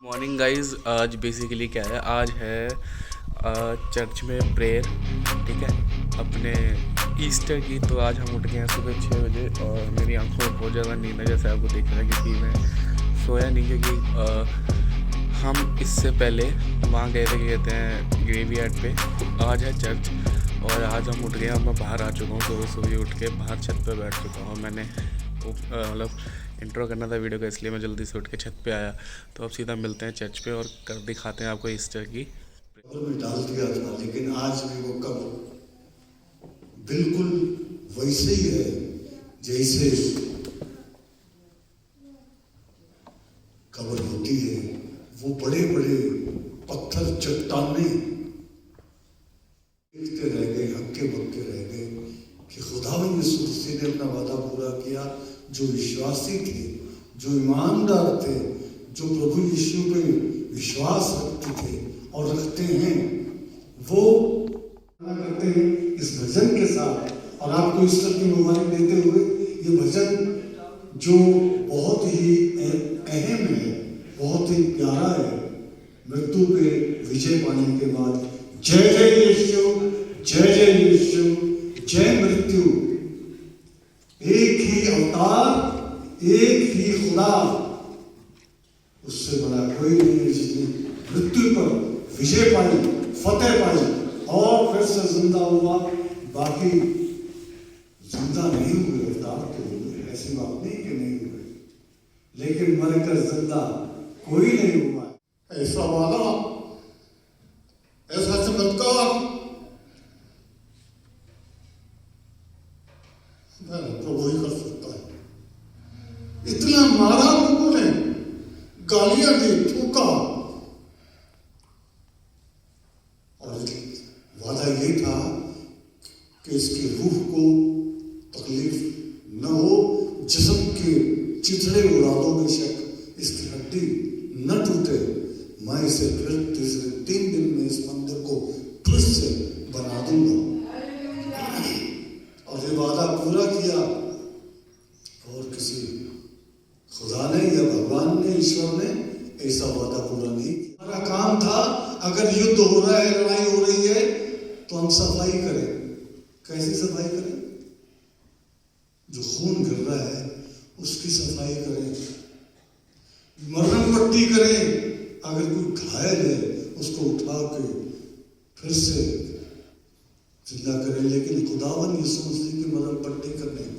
Morning guys. आज basically क्या है, आज है चर्च में प्रेयर। ठीक है, अपने ईस्टर की। तो आज हम उठ गए हैं सुबह 6 बजे और मेरी आंखों में बहुत ज़्यादा नींद है, जैसे आपको दिख रहा है, क्योंकि मैं सोया नहीं। क्योंकि हम इससे पहले वहाँ गए थे, कहते हैं ग्रेवयार्ड पे। आज है चर्च और आज हम उठ गए हैं। मैं बाहर आ चुका हूँ, सुबह सुबह उठ के बाहर छत पे बैठ चुका हूँ। मैंने मतलब इंट्रो करना था वीडियो का, इसलिए मैं जल्दी से उठ के छत पे आया। तो अब सीधा मिलते हैं चर्च पे और कर दिखाते हैं आपको ईस्टर की। में डाल दिया था, लेकिन आज भी वो कब्र बिल्कुल वैसे ही है जैसे कब्र होती है। वो बड़े बड़े पत्थर चट्टाने देखते रह गए, हक्के बक्के रह गए कि खुदावंद यीशु मसीह ने अपना वादा पूरा किया। जो विश्वासी थे, जो ईमानदार थे, जो प्रभु यीशु पे विश्वास रखते थे और रखते हैं, वो करते हैं इस भजन के साथ। और आपको ईस्टर की मुबारक देते हुए ये भजन जो बहुत ही अहम है, बहुत ही प्यारा है। मृत्यु पे विजय पाने के बाद जय जय यीशु, जय जय यीशु, जय मृत्यु। एक ही अवतार, एक ही खुदा, उससे बड़ा कोई नहीं है जिसने मृत्यु पर विजय पाई, फतेह पाई और फिर से जिंदा हुआ। बाकी जिंदा नहीं हुए, अवतार तो हुए, ऐसी बात नहीं कि नहीं हुए, लेकिन मरकर जिंदा कोई नहीं हुआ। ऐसा वादा, ऐसा चमत्कार प्रभु ही कर सकता है। इतना मारा लोगों ने, गालियां दी, थूका, और वादा ये था कि इसकी रूह को तकलीफ न हो, जिस्म के चिथड़े उड़ा दो बेशक, इसकी हड्डी न टूटे, मैं इसे फिर तीसरे 3 दिन में इस मंदिर को फिर से बना दूंगा। और ये वादा पूरा किया, और किसी खुदा ने या भगवान ने, ईश्वर ने ऐसा वादा पूरा नहीं किया। हमारा काम था, अगर युद्ध हो रहा है, लड़ाई हो रही है, तो हम सफाई करें। कैसी सफाई करें? जो खून गिर रहा है उसकी सफाई करें, मरहम पट्टी करें। अगर कोई घायल है उसको उठा के फिर से जिंदा करें, लेकिन खुदावंद यीशु मसीह की मरहम पट्टी करने।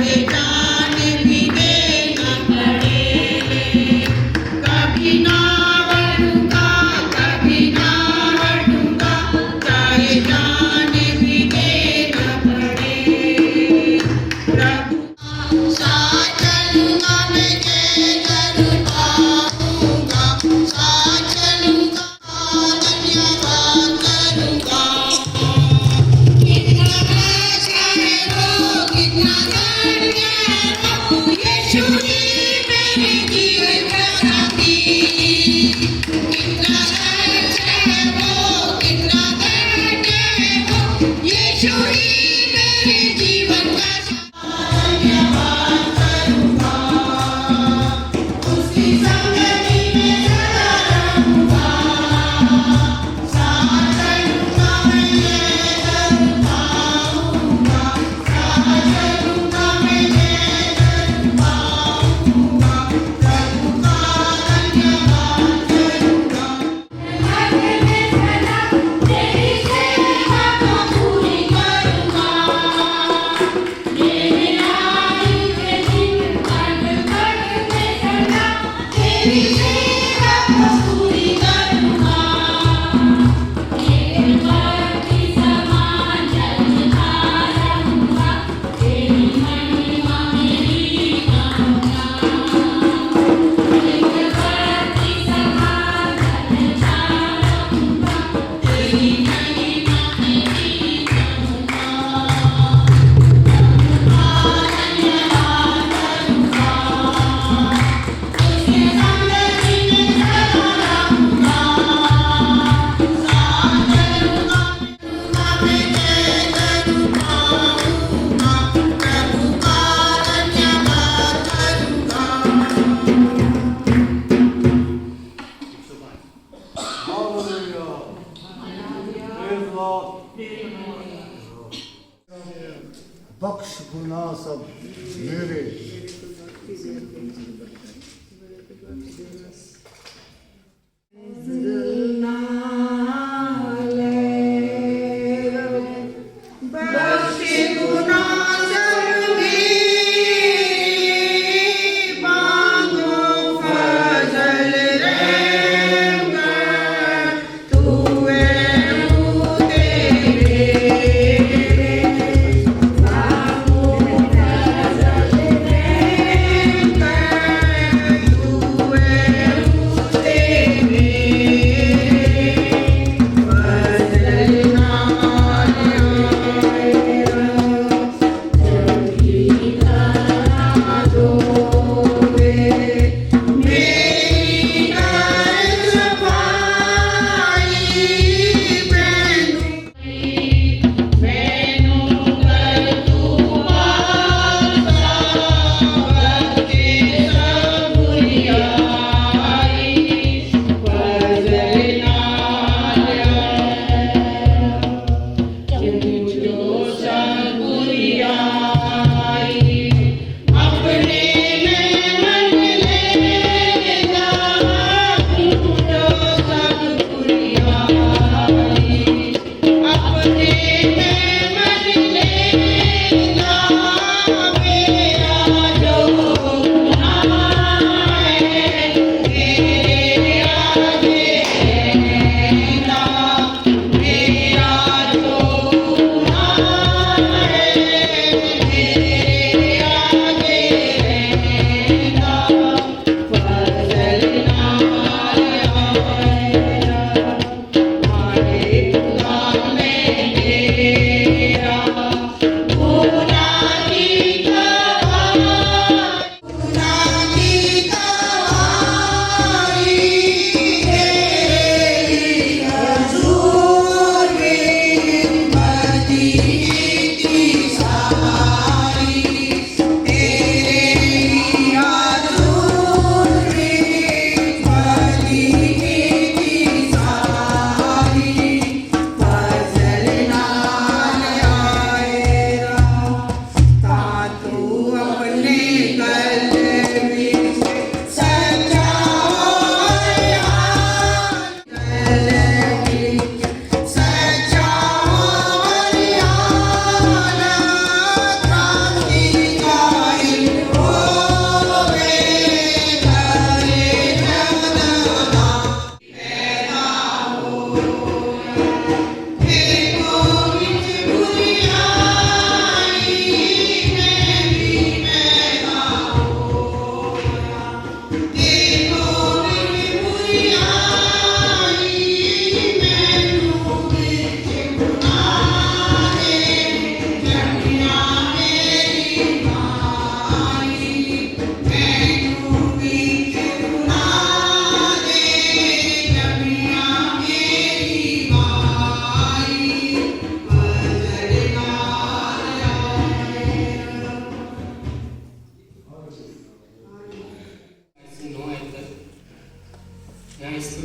चाहे जान भी देना पड़े, कभी ना बढ़ूंगा, कभी ना हटूंगा, चाहे जान भी देना पड़े। प्रभु साथ चलूंगा, मैं जय कर पाऊंगा, साथ चलूंगा, धन्यवाद करूंगा। कितना अच्छा है वो, कितना धन्य है वो, यीशु ही मेरे जीवन का साथी। कितना अच्छा है वो, कितना धन्य है वो, यीशु ही मेरे जीवन का साथी। धन्यवाद करूंगा, उसकी संगति में सदा रहूंगा, साथ चलूंगा, मैं जय कर पाऊंगा, साथ चलूंगा, मैं जय कर पाऊंगा, प्रभु का धन्यवाद करूंगा। तेरी सेवा को पूरी करूंगा, मेरे आयु के दिन कट कट में सदा तेरी सेवा को पूरी करूंगा। तेरे भक्ति समान चलता रहूंगा, तेरी महिमा मेरी गाऊंगा। तेरे भक्ति समान चलता रहूंगा, तेरी महिमा मेरी गाऊंगा। बख्श गुनाह सब मेरे। तू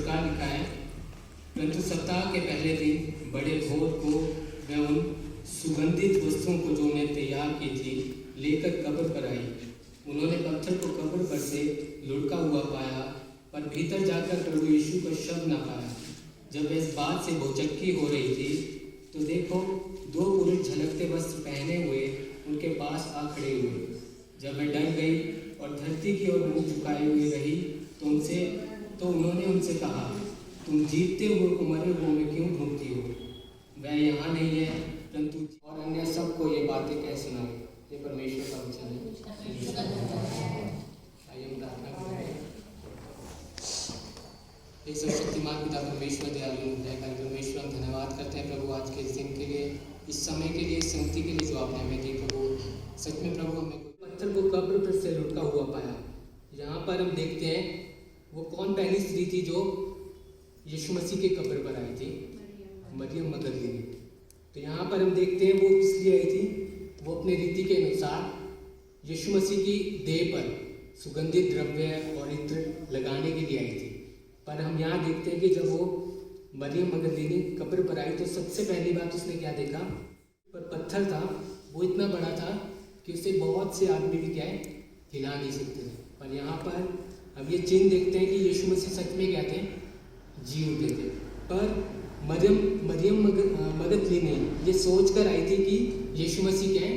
प्रकार लिखा है, परंतु सप्ताह के पहले दिन बड़े भोर को वह उन सुगंधित वस्तुओं को जो उन्हें तैयार की थी लेकर कब्र पर आई। उन्होंने पत्थर को कब्र पर से लुढ़का हुआ पाया, पर भीतर जाकर प्रभु यीशु का शव न पाया। जब इस बात से भौचक्की हो रही थी तो देखो, 2 पुरुष झलकते वस्त्र पहने हुए उनके पास आ खड़े हुए। जब वह डर गई और धरती की ओर मुंह झुकाए हुए रही तो उन्होंने उनसे कहा, तुम जीतते हुए को मरे हुए में क्यों ढूंढती हो? वह यहाँ नहीं है, परंतु और अन्य सबको ये बातें कह सुनाई। ये परमेश्वर का वचन है। आइए हम प्रार्थना करें। हे सर्वशक्तिमान पिता परमेश्वर, दयालु दयाकर परमेश्वर, हम धन्यवाद करते हैं प्रभु आज के इस दिन के लिए, इस समय के लिए, इस संगति के लिए जो आपने हमें दी प्रभु। सच में प्रभु, हमें पत्थर को कब्र पर से लुढ़का हुआ पाया। यहाँ पर हम देखते हैं वो कौन पहली स्त्री थी जो यीशु मसीह के कब्र पर आई थी? मरियम मगदलीनी। तो यहाँ पर हम देखते हैं वो किस लिए आई थी? वो अपने रीति के अनुसार यीशु मसीह की देह पर सुगंधित द्रव्य और इत्र लगाने के लिए आई थी। पर हम यहाँ देखते हैं कि जब वो मरियम मगदलीनी कब्र पर आई तो सबसे पहली बात उसने क्या देखा? पर पत्थर था, वो इतना बड़ा था कि उसे बहुत से आदमी भी क्या है, हिला नहीं सकते थे। पर यहाँ पर अब ये चिन्ह देखते हैं कि यीशु मसीह सच में क्या थे? जी उठे थे। पर मरियम मगदलीनी ये सोच कर आई थी कि यीशु मसीह क्या है?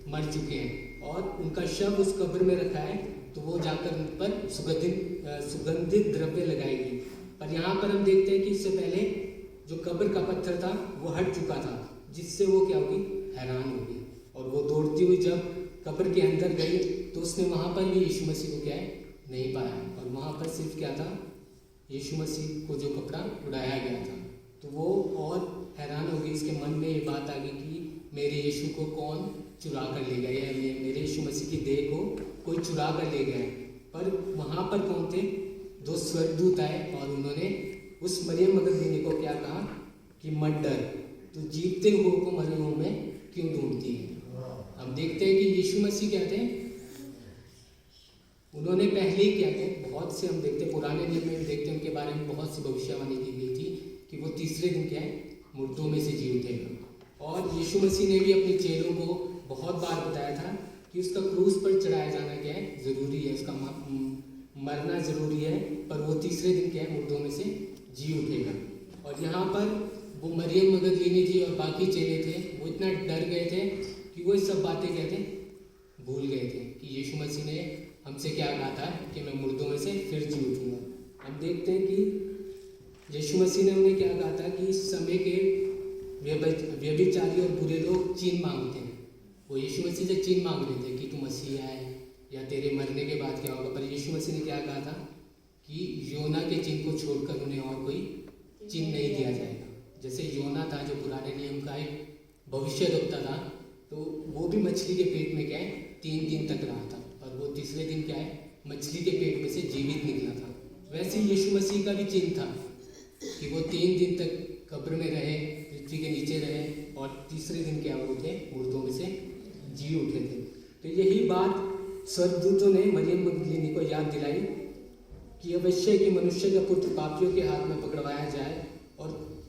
मर चुके हैं और उनका शव उस कब्र में रखा है, तो वो जाकर उन पर सुगंधित द्रव्य लगाएगी। पर यहाँ पर हम देखते हैं कि इससे पहले जो कब्र का पत्थर था वो हट चुका था, जिससे वो क्या होगी? हैरान होगी। और वो दौड़ती हुई जब कब्र के अंदर गई तो उसने वहाँ पर भी यीशु मसीह को क्या है? नहीं पाया। और वहाँ पर सिर्फ क्या था? यीशु मसीह को जो कपड़ा उड़ाया गया था। तो वो और हैरान हो गई, इसके मन में ये बात आ गई कि मेरे यीशु को कौन चुरा कर ले गया है, मेरे यीशु मसीह की देह को कोई चुरा कर ले गया है। पर वहाँ पर कौन थे? 2 स्वर्गदूत आए और उन्होंने उस मरियम मगदलीनी को क्या कहा कि मत डर, तो जीतते हुए को मरे हुए में क्यों ढूंढती है? हम देखते हैं कि यीशु मसीह क्या थे? उन्होंने पहले ही क्या थे? बहुत से हम देखते हैं पुराने नियम में देखते हैं उनके बारे में बहुत सी भविष्यवाणी की गई थी कि वो तीसरे दिन क्या है? मुर्दों में से जी उठेगा। और यीशु मसीह ने भी अपने चेलों को बहुत बार बताया था कि उसका क्रूस पर चढ़ाया जाना क्या है? ज़रूरी है, उसका मरना ज़रूरी है, पर वो तीसरे दिन क्या है? मुर्दों में से जी उठेगा। और यहाँ पर वो मरियम मगदलीनी थी और बाकी चेले थे, वो इतना डर गए थे कि वो सब बातें कहते भूल गए थे कि यीशु मसीह ने हमसे क्या कहा था कि मैं मुर्दों में से फिर जी उठूँगा। हम देखते हैं कि यीशु मसीह ने उन्हें क्या कहा था कि इस समय के व्यभिचारी और बुरे लोग चिन्ह मांगते हैं। वो यीशु मसीह से चिन्ह मांग रहे थे कि तू मसीह आए या तेरे मरने के बाद क्या होगा। पर यीशु मसीह ने क्या कहा था कि योना के चिन्ह को छोड़कर उन्हें और कोई चिन्ह नहीं दिया जाएगा। जैसे योना था जो पुराने नियम का एक भविष्यद्वक्ता था, तो वो भी मछली के पेट में क्या है? 3 दिन तक रहा था, और वो तीसरे दिन क्या है? मछली के पेट में से जीवित निकला था। वैसे यीशु मसीह का भी चिन्ह था कि वो 3 दिन तक कब्र में रहे, पृथ्वी के नीचे रहे, और तीसरे दिन क्या हुए थे? मुर्दों में से जी उठे थे। तो यही बात स्वर्गदूतों ने मरियम मगदलीनी को याद दिलाई कि अवश्य कि मनुष्य का पुत्र पापियों के हाथ में पकड़वाया जाए और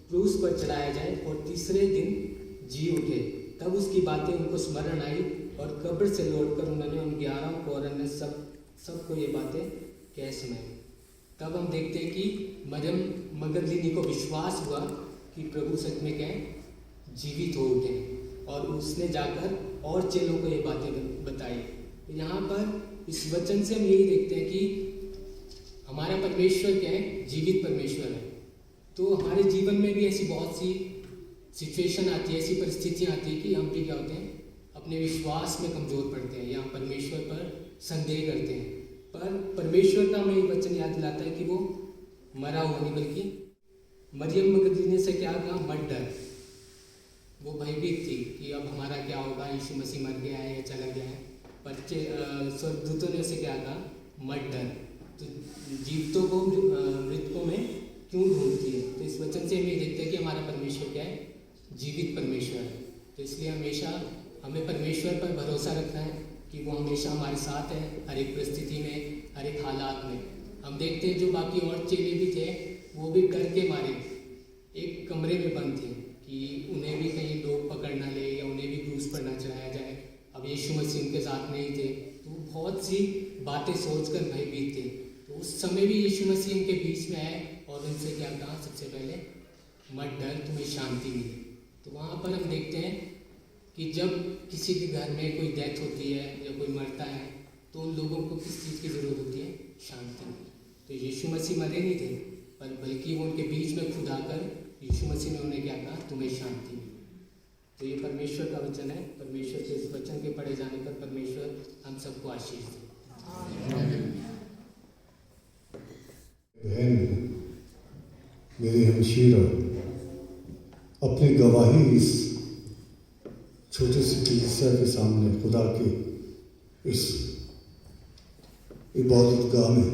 क्रूस पर चढ़ाया जाए और तीसरे दिन जी उठे। तब उसकी बातें उनको स्मरण आई और कब्र से लौटकर उन्होंने उन 11 को और अन्य सबको ये बातें कह सुनाई। तब हम देखते हैं कि मरियम मगदलीनी को विश्वास हुआ कि प्रभु सच में क्या है? जीवित हो उठे, और उसने जाकर और चेलों को ये बातें बताई। यहाँ पर इस वचन से हम यही देखते हैं कि हमारा परमेश्वर क्या है? जीवित परमेश्वर है। तो हमारे जीवन में भी ऐसी बहुत सी सिचुएशन आती है, ऐसी परिस्थितियाँ आती है कि हम भी क्या होते हैं? अपने विश्वास में कमज़ोर पड़ते हैं या परमेश्वर पर संदेह करते हैं। पर परमेश्वर का हमें वचन याद दिलाता है कि वो मरा हुआ नहीं, बल्कि मरियम मगदलीनी से क्या कहा? मत डर। वो भयभीत थी कि अब हमारा क्या होगा, यीशु मसीह मर गया है या चला गया है। पर स्वर्गदूतों ने उसे क्या कहा? मत डर, तो जीवितों को मृतकों में क्यों ढूंढती है? तो इस वचन से हम ये देखते हैं कि हमारा परमेश्वर क्या है? जीवित परमेश्वर है। तो इसलिए हमेशा हमें परमेश्वर पर भरोसा रखना है कि वो हमेशा हमारे साथ है, हर एक परिस्थिति में, हर एक हालात में। हम देखते हैं जो बाकी और चेले भी थे वो भी डर के मारे एक कमरे में बंद थे कि उन्हें भी कहीं लोग पकड़ ना ले या उन्हें भी क्रूस पर ना चढ़ाया जाए। अब यीशु मसीह उनके साथ नहीं थे तो बहुत सी बातें सोचकर भयभीत थे। तो उस समय भी यीशु मसीह उनके बीच में आए और उनसे क्या कहा, सबसे पहले मत डर, तुम्हें शांति मिले। तो वहाँ पर हम देखते हैं कि जब किसी के घर में कोई डेथ होती है या कोई मरता है तो उन लोगों को किस चीज़ की ज़रूरत होती है, शांति। तो यीशु मसीह मरे नहीं थे पर बल्कि वो उनके बीच में खुद आकर यीशु मसीह ने उन्हें क्या कहा, तुम्हें शांति मिले। तो ये परमेश्वर का वचन है। परमेश्वर के इस वचन के पढ़े जाने पर परमेश्वर हम सबको आशीष दे। बहन मेरी हमशीरा अपनी गवाही इस छोटे से कलीसिया के सामने खुदा के इस इबादतगाह में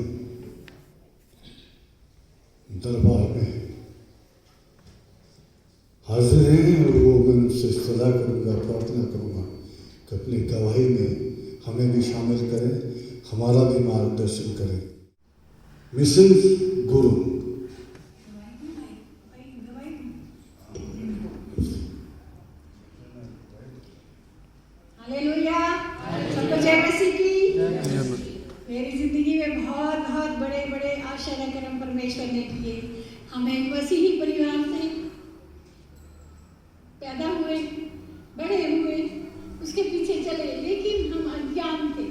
दरबार में हाजिर हैं और वो मैं उनसे सदा करूँगा, प्रार्थना करूँगा कि अपनी गवाही में हमें भी शामिल करें, हमारा भी मार्गदर्शन करें। मिसेस गुरु हालेलुया, सबको जय मसीह की। मेरी जिंदगी में बहुत बहुत बड़े बड़े आश्चर्य कर्म परमेश्वर ने किए। हमें मसीही परिवार से पैदा हुए, बड़े हुए, उसके पीछे चले, लेकिन हम अज्ञान थे।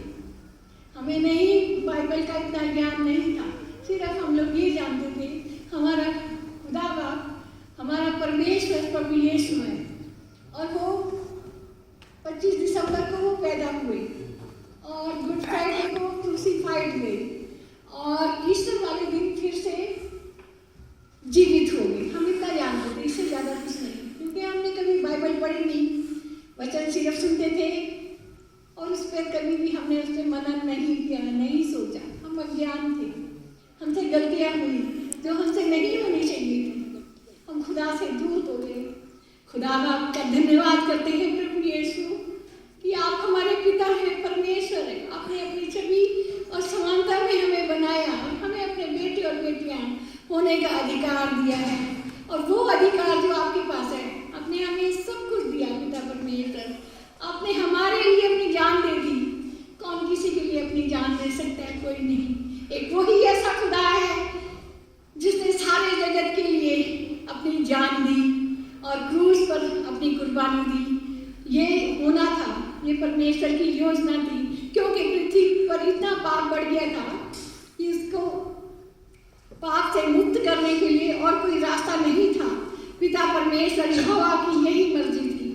हमें नहीं बाइबल का इतना ज्ञान नहीं था। सिर्फ हम लोग ये जानते थे हमारा खुदा बाप, हमारा परमेश्वर प्रभु यीशु है और वो 25 दिसंबर को वो पैदा हुए और गुड फ्राइडे को क्रूसीफाइड हुए और ईस्टर वाले दिन फिर से जीवित हो गए। हम इतना जानते थे, इससे ज़्यादा कुछ नहीं, क्योंकि हमने कभी बाइबल पढ़ी नहीं, वचन सिर्फ सुनते थे और उस पर कभी भी हमने उस पर मनन नहीं किया, नहीं सोचा। हम अज्ञान थे, हमसे गलतियाँ हुई जो हमसे नहीं होनी चाहिए थी। हम खुदा से दूर हो गए। खुदा आपका धन्यवाद करते हैं प्रभु यीशु कि आप हमारे पिता हैं, परमेश्वर है। आपने अपनी छवि और समानता में हमें बनाया और हमें अपने बेटे और बेटियां होने का अधिकार दिया है और वो अधिकार जो आपके पास है, आपने हमें सब कुछ दिया पिता परमेश्वर। आपने हमारे लिए अपनी जान दे दी। कौन किसी के लिए अपनी जान दे सकता है? कोई नहीं। एक वही ऐसा खुदा है जिसने सारे जगत के लिए अपनी जान दी और क्रूस पर अपनी कुर्बानी दी। ये होना था, ये परमेश्वर की योजना थी, क्योंकि पृथ्वी पर इतना पाप बढ़ गया था कि इसको पाप से मुक्त करने के लिए और कोई रास्ता नहीं था। पिता परमेश्वर यहोवा की यही मर्जी थी।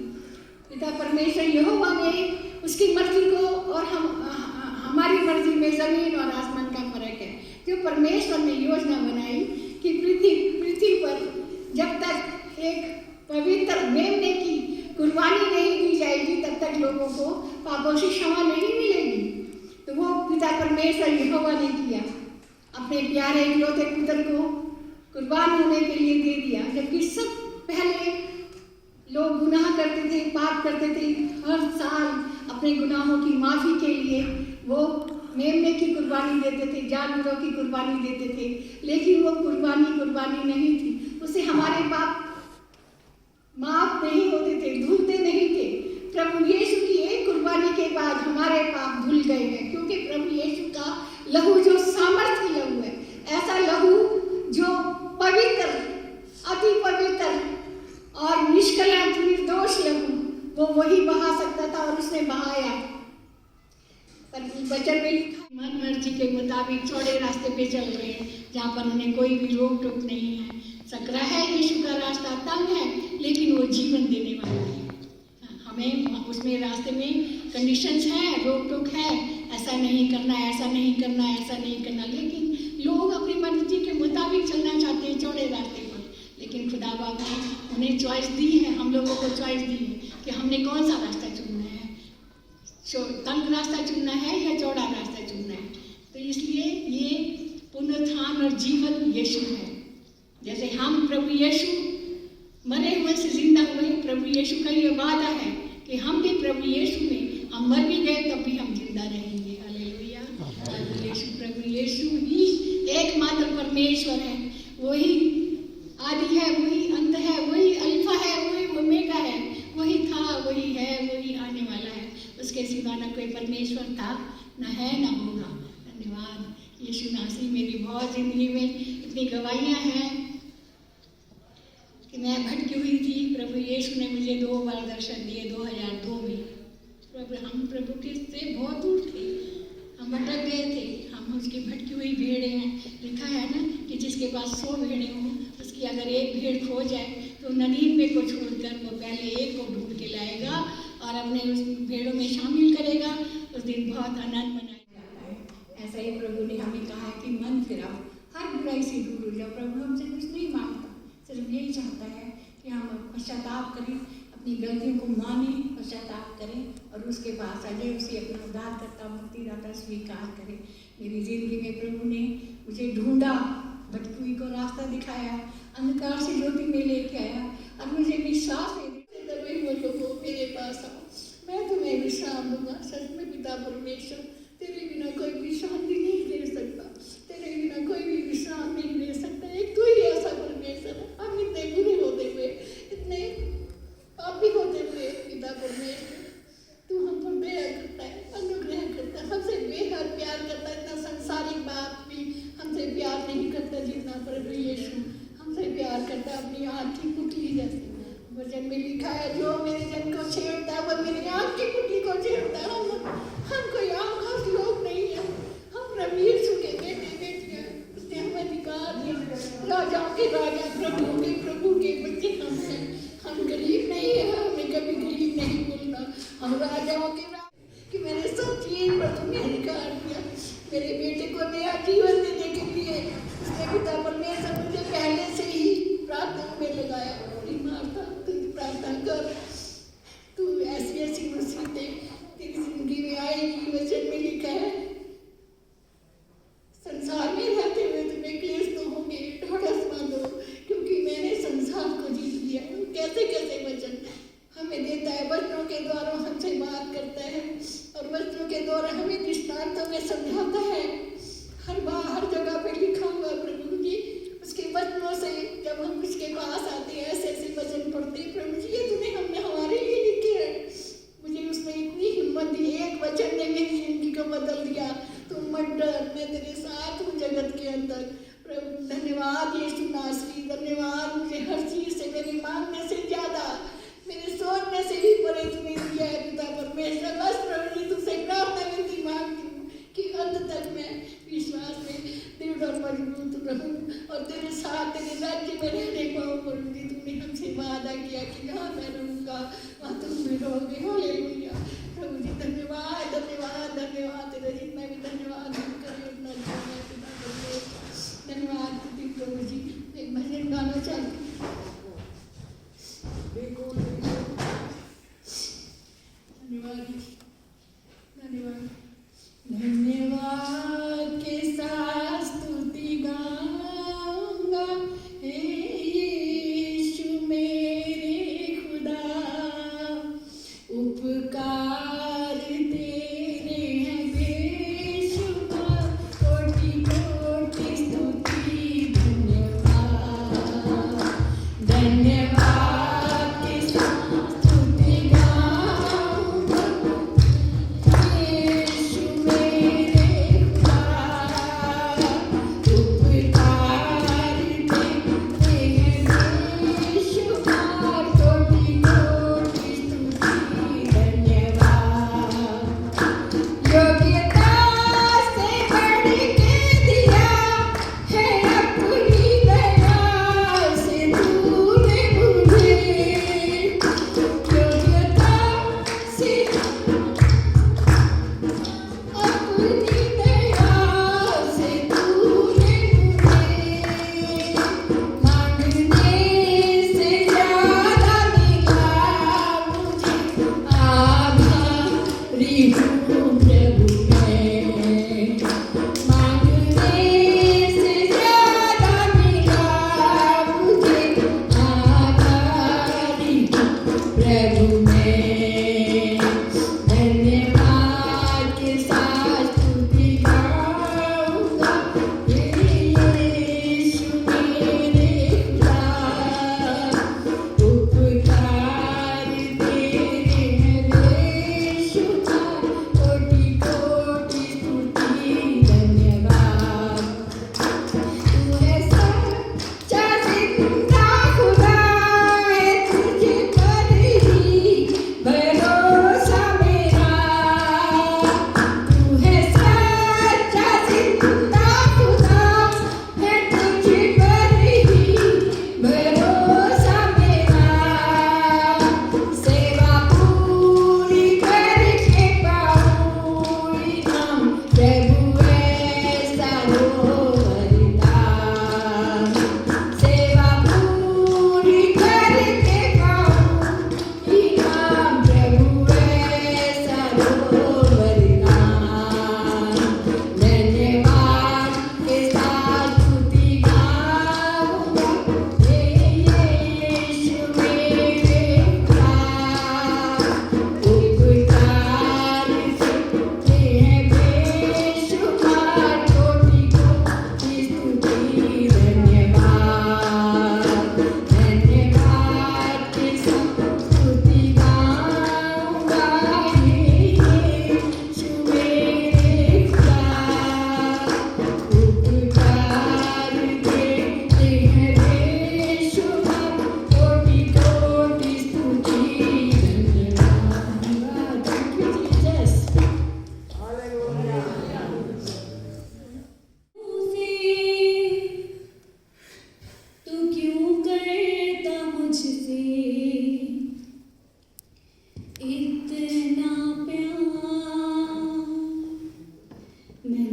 पिता परमेश्वर यहोवा ने उसकी मर्जी को और हमारी मर्जी में जमीन और आसमान का फर्क है। जो परमेश्वर ने योजना बनाई कि पृथ्वी पर जब तक एक पवित्र मेमने की कुर्बानी नहीं दी जाएगी तब तक लोगों को पापों से क्षमा नहीं मिलेगी। तो वो पिता परमेश्वर यहोवा ने किया, अपने प्यारे इकलौते पुत्र को कुर्बान होने के लिए दे दिया। जबकि सब पहले लोग गुनाह करते थे, पाप करते थे, हर साल अपने गुनाहों की माफ़ी के लिए वो मेमने की कुर्बानी देते थे, जानवरों की कुर्बानी देते थे, लेकिन वो कुर्बानी नहीं थी। उससे हमारे पाप माफ नहीं होते थे, धुलते नहीं थे। प्रभु यीशु की एक कुर्बानी के बाद हमारे पाप धुल गए हैं, क्योंकि प्रभु यीशु का लहू जो सामर्थ्य लहू है, ऐसा लहू जो पवित्र, अति पवित्र और निष्कलंक निर्दोष लहू, वो वही बहा सकता था और उसने बहाया। पर वचन में लिखा, मन मर्जी के मुताबिक चौड़े रास्ते पे चल रहे हैं जहाँ पर उन्हें कोई भी रोक टोक नहीं है। सकरा है यीशु का रास्ता, तंग है, लेकिन वो जीवन देने वाला है। हमें उसमें रास्ते में कंडीशंस हैं, रोक टोक है, ऐसा नहीं करना, ऐसा नहीं करना, ऐसा नहीं करना, लेकिन लोग अपनी मर्जी के मुताबिक चलना चाहते हैं चौड़े रास्ते पर। लेकिन खुदा बाप ने उन्हें चॉइस दी है, हम लोगों को चॉइस दी है कि हमने कौन सा रास्ता चुनना है, तंग रास्ता चुनना है या चौड़ा रास्ता चुनना है। तो इसलिए ये पुनरुत्थान और जीवन यीशु है। जैसे हम प्रभु यीशु मरे हुए से जिंदा हुए, प्रभु यीशु का ये वादा है कि हम भी प्रभु यीशु में, हम मर भी गए तब भी हम जिंदा रहेंगे। हालेलुया। प्रभु यीशु ही एकमात्र परमेश्वर है वही आदि है, वही अंत है, वही अल्फा है, वही ओमेगा है, वही था, वही है, वही आने वाला है। उसके सिवा न कोई परमेश्वर था, न है, न होगा। धन्यवाद यीशु नासी। मेरी बहुत जिंदगी में इतनी गवाहियाँ हैं कि मैं भटकी हुई थी। प्रभु यीशु ने मुझे 2 बार दर्शन दिए 2002 में। हम प्रभु के से बहुत दूर थे, हम भटक गए थे, हम उसकी भटकी हुई भेड़ें हैं। लिखा है ना कि जिसके पास 100 भेड़ें हों, उसकी अगर एक भेड़ खो जाए तो 99 को छोड़कर वो पहले एक को ढूंढ के लाएगा और अपने उस भेड़ों में शामिल करेगा। उस दिन बहुत आनंद मनाया जाता है। ऐसा ही प्रभु ने हमें कहा है कि मन फिराओ, हर बुराई से दूर हो जाओ। प्रभु हमसे कुछ नहीं मांगता, सिर्फ यही चाहता है कि हम पश्चाताप करें, अपनी गलतियों को माने, पश्चाताप करें और उसके पास आगे उसे अपना उद्धारकर्ता मुक्तिदाता स्वीकार करें। मेरी जिंदगी में प्रभु ने मुझे ढूंढा, भटकी हुई को रास्ता दिखाया, अंधकार से ज्योति में लेके आया और मुझे विश्वास है बोलो मेरे पास आओ, मैं तुम्हें विश्राम दूंगा। सच में पिता परमेश्वर, तेरे बिना कोई भी शांति नहीं दे सकता, तेरे बिना कोई भी विश्राम नहीं दे सकता। एक तू ही ऐसा परमेश्वर है। हम इतने बुरे होते हुए, इतने पापी होते हुए पिता परमेश्वर, तू हम पर दया करता है, अनुग्रह करता है, हमसे बेहद प्यार करता है। इतना संसारिक बात भी हमसे प्यार नहीं करता जितना प्रभु यीशु हमसे प्यार करता है, अपनी आँख की पुतली जैसे। वचन में लिखा है, जो मेरे जन को छेड़ता है वह मेरी आँख की पुतली को छेड़ता है। हम कोई आम खास लोग नहीं है, हम प्रभु यीशु के बेटे बेटियाँ। उसने हमें अधिकार दिया, राजाओं के राजा, प्रभु के बच्चे हम हैं। हम गरीब नहीं है, हमें कभी गरीब नहीं बोलना। हम राजाओं के राजा, कि मैंने सब चीज पर तुम्हें अधिकार दिया। मेरे बेटे को नया जीवन देने के लिए उसने पिता परमेश्वर मुझे पहले से ही प्रार्थना में लगाया। माता तू प्रार्थना कर, तू ऐसी ऐसी मुसीबतें तेरी जिंदगी में आएगी। वचन में लिखा है, संसार में रहते हुए तुम्हें क्लेश तो होंगे, ढाढ़स बांधो क्योंकि मैंने संसार को जीत लिया। कैसे कैसे वचन हमें देता है, वचनों के द्वारा हमसे बात करता है और वचनों के द्वारा हमें दृष्टांतों में समझाता है। हर जगह पे लिखा हुआ प्रभु जी, उसके वचनों से जब हम उसके पास आते हैं, ऐसे ऐसे वचन पढ़ते हैं, प्रभु जी ये तुम्हें हमने हमारे लिए लिखे हैं। मुझे उसने इतनी हिम्मत दी, एक वचन ने मेरी जिंदगी को बदल दिया। तुम मत डर, मैं तेरे साथ हूँ जगत के अंदर। प्रभु धन्यवाद यीशु नासरी, धन्यवाद। मुझे हर चीज से, मेरे मांगने से ज्यादा, मेरे सोचने से भी परे तुम्हें दिया है पिता परमेश्वर। बस प्रभु जी तुमसे प्रार्थना विनती मांगती हूँ कि अंत तक मैं विश्वास में दृढ़ और मजबूत रहूं और तेरे साथ तेरे राज्य में रहने पाऊं। प्रभु जी तुमने हमसे वादा किया कि जहाँ मैं रहूँगा वहाँ तुम भी रहोगे। हालेलुया। प्रभु जी धन्यवाद धन्यवाद धन्यवाद। तेरा जितना भी धन्यवाद हम करें उतना पिता परमेश्वर। धन्यवाद प्रभु जी। एक भजन गाना चाहती हूँ। धन्यवाद धन्यवाद धन्यवाद के साथ स्तुति गाऊंगा, हे यीशु मेरे खुदा। उपकार तेरे हैं बेशुमार, कोटि कोटि स्तुति धन्यवाद। धन्यवाद के साथ स्तुति गाऊंगा, यीशु मेरे खुदा।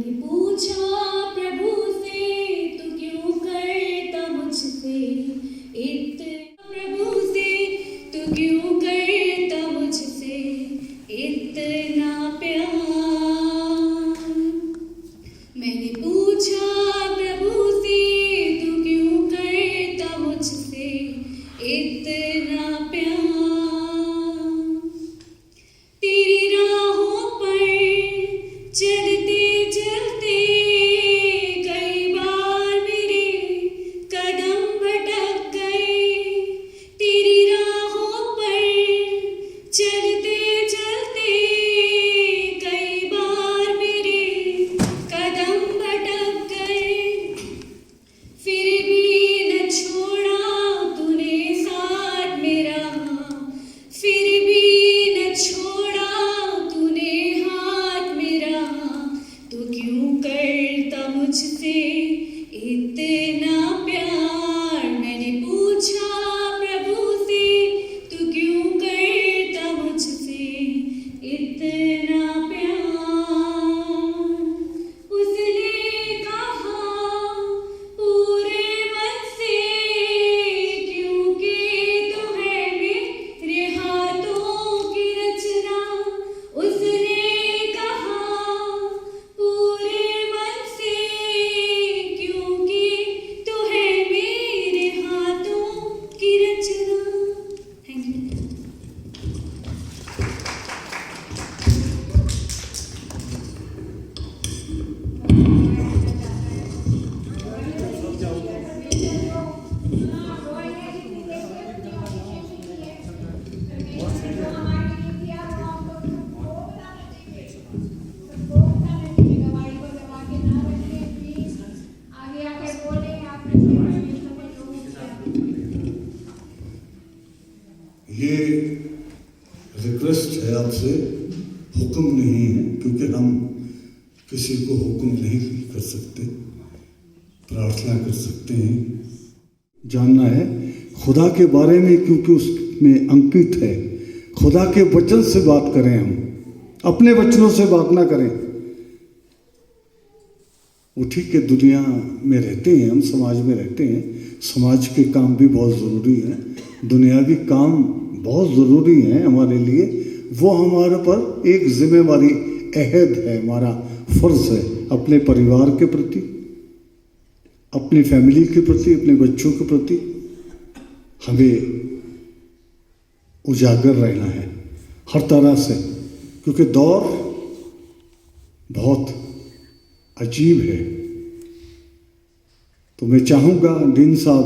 मैंने पूछा प्रभु से तू क्यों करता मुझसे इतना, प्रभु से तू क्यों करता मुझसे इतना प्यार। मैंने पूछा प्रभु से तू क्यों करता मुझसे इतना प्यार। तेरी राहों पर चलते चलते कई बार मेरे कदम भटक गए। तेरी राहों पर चलते चलते कई बार मेरे कदम भटक गए। फिर भी न छोड़ा तूने साथ मेरा, फिर भी न छोड़ा तूने हाथ मेरा। तू क्यों करता मुझसे इतना प्यार। मैंने पूछा प्रभु से तू क्यों करता मुझसे इतना प्यार। उसने कहा पूरे मन से क्योंकि तू है मेरे हाथों की रचना। उसने कहा पूरे मन से क्योंकि तू है मेरे हाथों की रचना। Thank you. ये रिक्वेस्ट है आपसे, हुक्म नहीं है, क्योंकि हम किसी को हुक्म नहीं कर सकते, प्रार्थना कर सकते हैं। जानना है खुदा के बारे में, क्योंकि उसमें अंकित है। खुदा के वचन से बात करें, हम अपने वचनों से बात ना करें। वो ठीक है, दुनिया में रहते हैं, हम समाज में रहते हैं, समाज के काम भी बहुत ज़रूरी हैं, दुनियावी काम बहुत ज़रूरी हैं हमारे लिए। वो हमारे पर एक जिम्मेवारी, अहद है, हमारा फ़र्ज़ है अपने परिवार के प्रति, अपनी फैमिली के प्रति, अपने बच्चों के प्रति हमें उजागर रहना है हर तरह से, क्योंकि दौर बहुत अजीब है। तो मैं चाहूँगा डीन साहब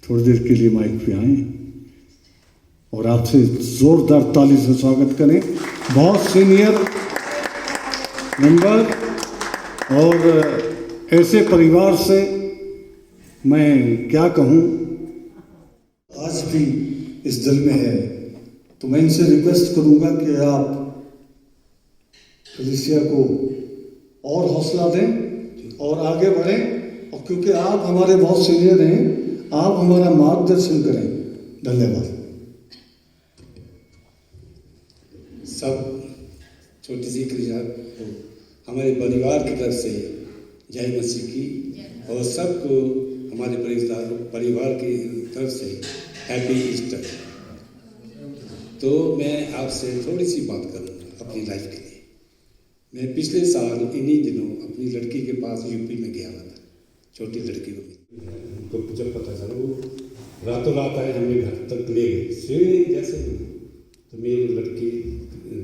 थोड़ी देर के लिए माइक पे आएँ और आपसे ज़ोरदार ताली से स्वागत करें। बहुत सीनियर मेंबर और ऐसे परिवार से मैं क्या कहूँ, आज भी इस दिल में है। तो मैं इनसे रिक्वेस्ट करूँगा कि आप कलीसिया को और हौसला दें और आगे बढ़ें, और क्योंकि आप हमारे बहुत सीनियर हैं, आप हमारा मार्गदर्शन करें। धन्यवाद। सब छोटी सी क्रिया को हमारे परिवार की तरफ से जय मसीह की, और सबको हमारे परिवार की तरफ से हैप्पी ईस्टर। तो मैं आपसे थोड़ी सी बात करूँगा अपनी लाइफ के लिए। मैं पिछले साल इन्हीं दिनों अपनी लड़की के पास यूपी में गया हुआ था, छोटी लड़की को। उनको जब पता चला, वो रातों रात आए, हमें घर तक ले गए। सवेरे जैसे तो मेरी लड़की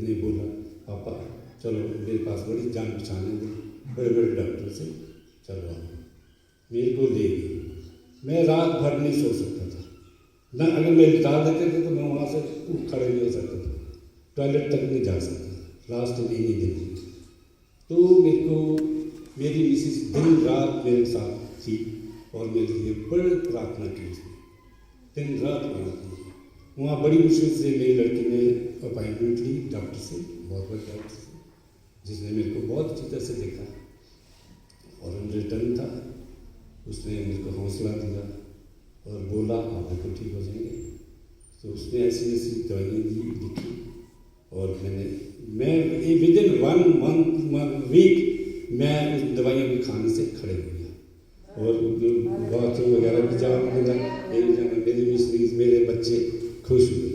ने बोला, पापा चलो मेरे पास बड़ी जान पहचान है, बड़े बड़े डॉक्टर से, चलो आओ। मेरे को ले गई। मैं रात भर नहीं सो सकता था ना, अगर मैं बिता देते थे तो मैं वहाँ से खड़े नहीं हो सकता था, टॉयलेट तक नहीं जा सकता था। लास्ट में ही दिन तो मेरे को मेरी मिसिस दिन रात मेरे साथ थी और मेरे लिए बड़ी प्रार्थना की उसने, दिन रात प्रार्थना। वहाँ बड़ी मुश्किल से मेरी लड़की ने अपॉइंटमेंट ली डॉक्टर से, बहुत बड़े डॉक्टर से, जिसने मेरे को बहुत अच्छी तरह से देखा और रिटर्न था। उसने मेरे को हौसला दिया और बोला आप बिल्कुल ठीक हो जाएंगे। तो उसने ऐसी ऐसी दवाइयाँ दी, लिखी, और मैं विद इन वन वीक मैं उस दवाइयों के खाने से खड़े हो गया और बाथरूम वगैरह भी जाना लगा, मेरी मिस्ट्रीज मेरे बच्चे खुश हुए।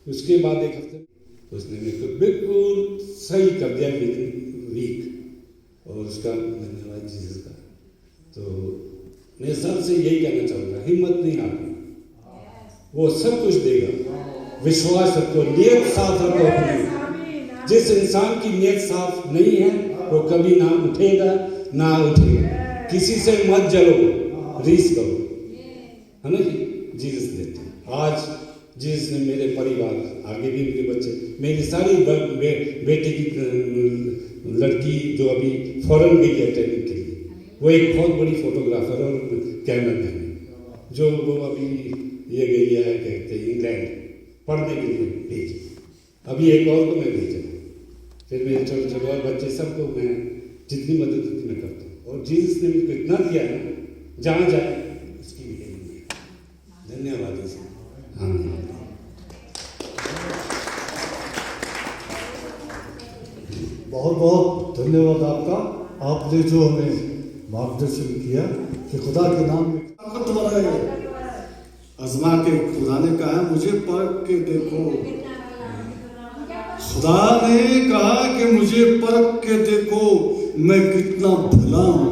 उसके बाद एक हफ्ते उसने मेरे को बिल्कुल सही कर दिया विद इन वीक, और उसका धन्यवाद जीसस का। तो मैं सबसे यही कहना चाहूँगा, हिम्मत नहीं हारनी, वो सब कुछ देगा। विश्वास रखो, नियत साफ रखो अपनी। जिस इंसान की नियत साफ नहीं है वो कभी ना उठेगा ना उठेगा। किसी से मत जलो, रीस करो, है ना जी। जीसस देते हैं। आज जीसस ने मेरे परिवार, आगे भी उनके बच्चे, मेरी सारी बेटे की लड़की जो अभी फॉरेन गई है ट्रेनिंग के लिए, वो एक बहुत बड़ी फोटोग्राफर और कैमरामैन है, जो वो अभी ये गई है कहते हैं इंग्लैंड पढ़ने के लिए भेजी। अभी एक और को मैं भेजा, फिर मेरे छोटे छोटे और बच्चे सबको मैं जितनी मदद होती मैं करता हूँ। और जीसस ने मुझको इतना दिया है, जहाँ जाए उसकी भी धन्यवाद। हाँ, बहुत बहुत धन्यवाद आपका। आपने जो हमें मार्गदर्शन किया कि खुदा के नाम में ताकतवर है। आजमा के खुदा ने कहा मुझे परख के देखो। खुदा ने कहा कि मुझे परख के देखो मैं कितना भला हूं।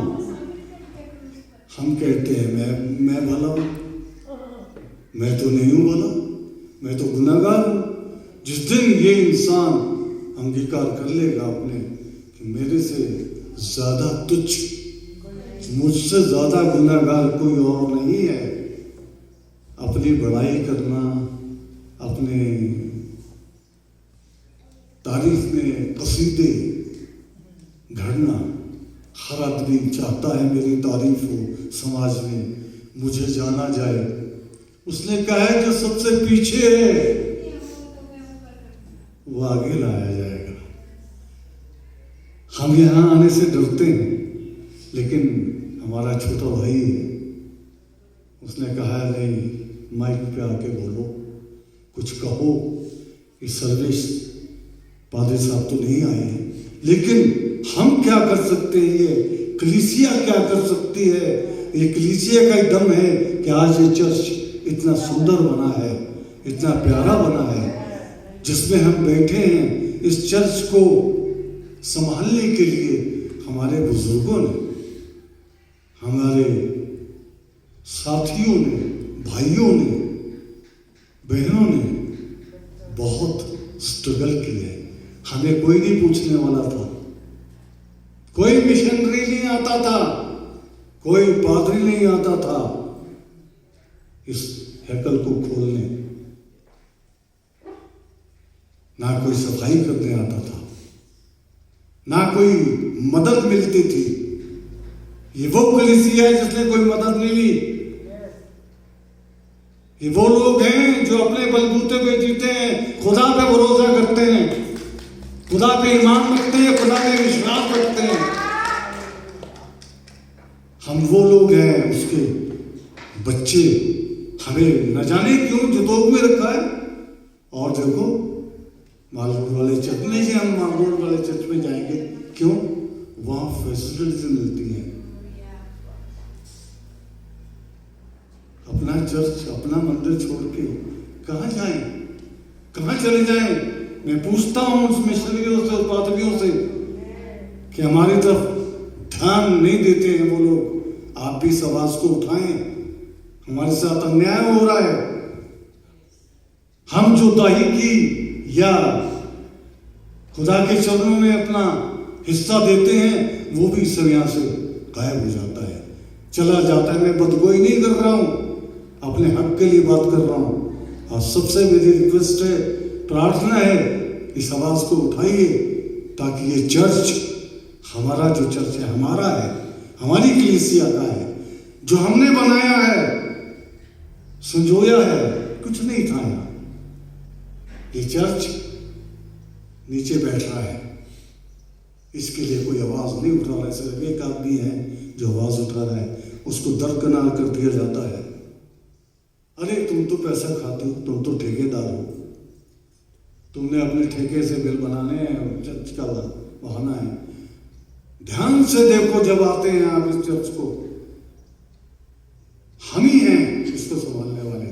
हम कहते हैं मैं भला हूं, मैं तो नहीं हूं भला, मैं तो गुनाहगार हूं। जिस दिन ये इंसान अंगीकार कर लेगा अपने कि मेरे से ज्यादा तुच्छ, मुझसे ज्यादा गुनाहगार कोई और नहीं है, अपनी बड़ाई करना, अपने तारीफ में कसीदे घड़ना, हर आदमी चाहता है मेरी तारीफ हो समाज में, मुझे जाना जाए। उसने कहा है जो सबसे पीछे है वो आगे लाया जाएगा। हम यहाँ आने से डरते हैं, लेकिन हमारा छोटा भाई है, उसने कहा नहीं माइक पे आके बोलो, कुछ कहो। इस सर्विस पादरी साहब तो नहीं आए हैं, लेकिन हम क्या कर सकते हैं, ये कलीसिया क्या कर सकती है। ये कलीसिया का ही दम है कि आज ये चर्च इतना सुंदर बना है, इतना प्यारा बना है, जिसमें हम बैठे हैं। इस चर्च को संभालने के लिए हमारे बुजुर्गों ने, हमारे साथियों ने, भाइयों ने, बहनों ने बहुत स्ट्रगल किया है। हमें कोई नहीं पूछने वाला था, कोई मिशनरी नहीं आता था, कोई पादरी नहीं आता था इस हैकल को खोलने, ना कोई सफाई करने आता था, ना कोई मदद मिलती थी। ये वो कलीसिया है जिसने कोई मदद नहीं ली। ये वो लोग हैं जो अपने बलबूते पे जीते हैं, खुदा पे भरोसा करते हैं, खुदा पे ईमान रखते हैं, खुदा पे विश्वास रखते हैं। हम वो लोग हैं, उसके बच्चे। हमें न जाने क्यों जतोग में रखा है। और देखो मालरोड वाले चर्च में, जी हम मालरोड वाले चर्च में जाएंगे, क्यों? वहां फैसिलिटीज मिलती हैं। अपना चर्च, अपना मंदिर छोड़ के कहाँ जाएं, कहाँ चले जाएं? मैं पूछता हूँ उस मिशनरियों से, उस पादरियों से कि हमारी तरफ ध्यान नहीं देते हैं वो लोग। आप भी इस आवाज को उठाएं, हमारे साथ अन्याय हो रहा है। हम जो दाही की या खुदा के चरणों में अपना हिस्सा देते हैं, वो भी सब यहाँ से गायब हो जाता है, चला जाता है। मैं बदगोई नहीं कर रहा हूँ, अपने हक के लिए बात कर रहा हूँ। और सबसे मेरी रिक्वेस्ट है, प्रार्थना है, इस आवाज को उठाइए ताकि ये चर्च, हमारा जो चर्च है, हमारा है, हमारी कलीसिया का है, जो हमने बनाया है, संजोया है, कुछ नहीं था यहाँ। ये चर्च नीचे बैठ रहा है, इसके लिए कोई आवाज नहीं उठा रहा है। सिर्फ एक आदमी है जो आवाज उठा रहा है, उसको दरकिनार कर दिया जाता है। अरे तुम तो पैसा खाते हो, तुम तो ठेकेदार हो, तुमने अपने ठेके से बिल बनाने हैं, चर्च का बहाना है। ध्यान से देखो जब आते हैं आप इस चर्च को, हम ही हैं इसको संभालने वाले,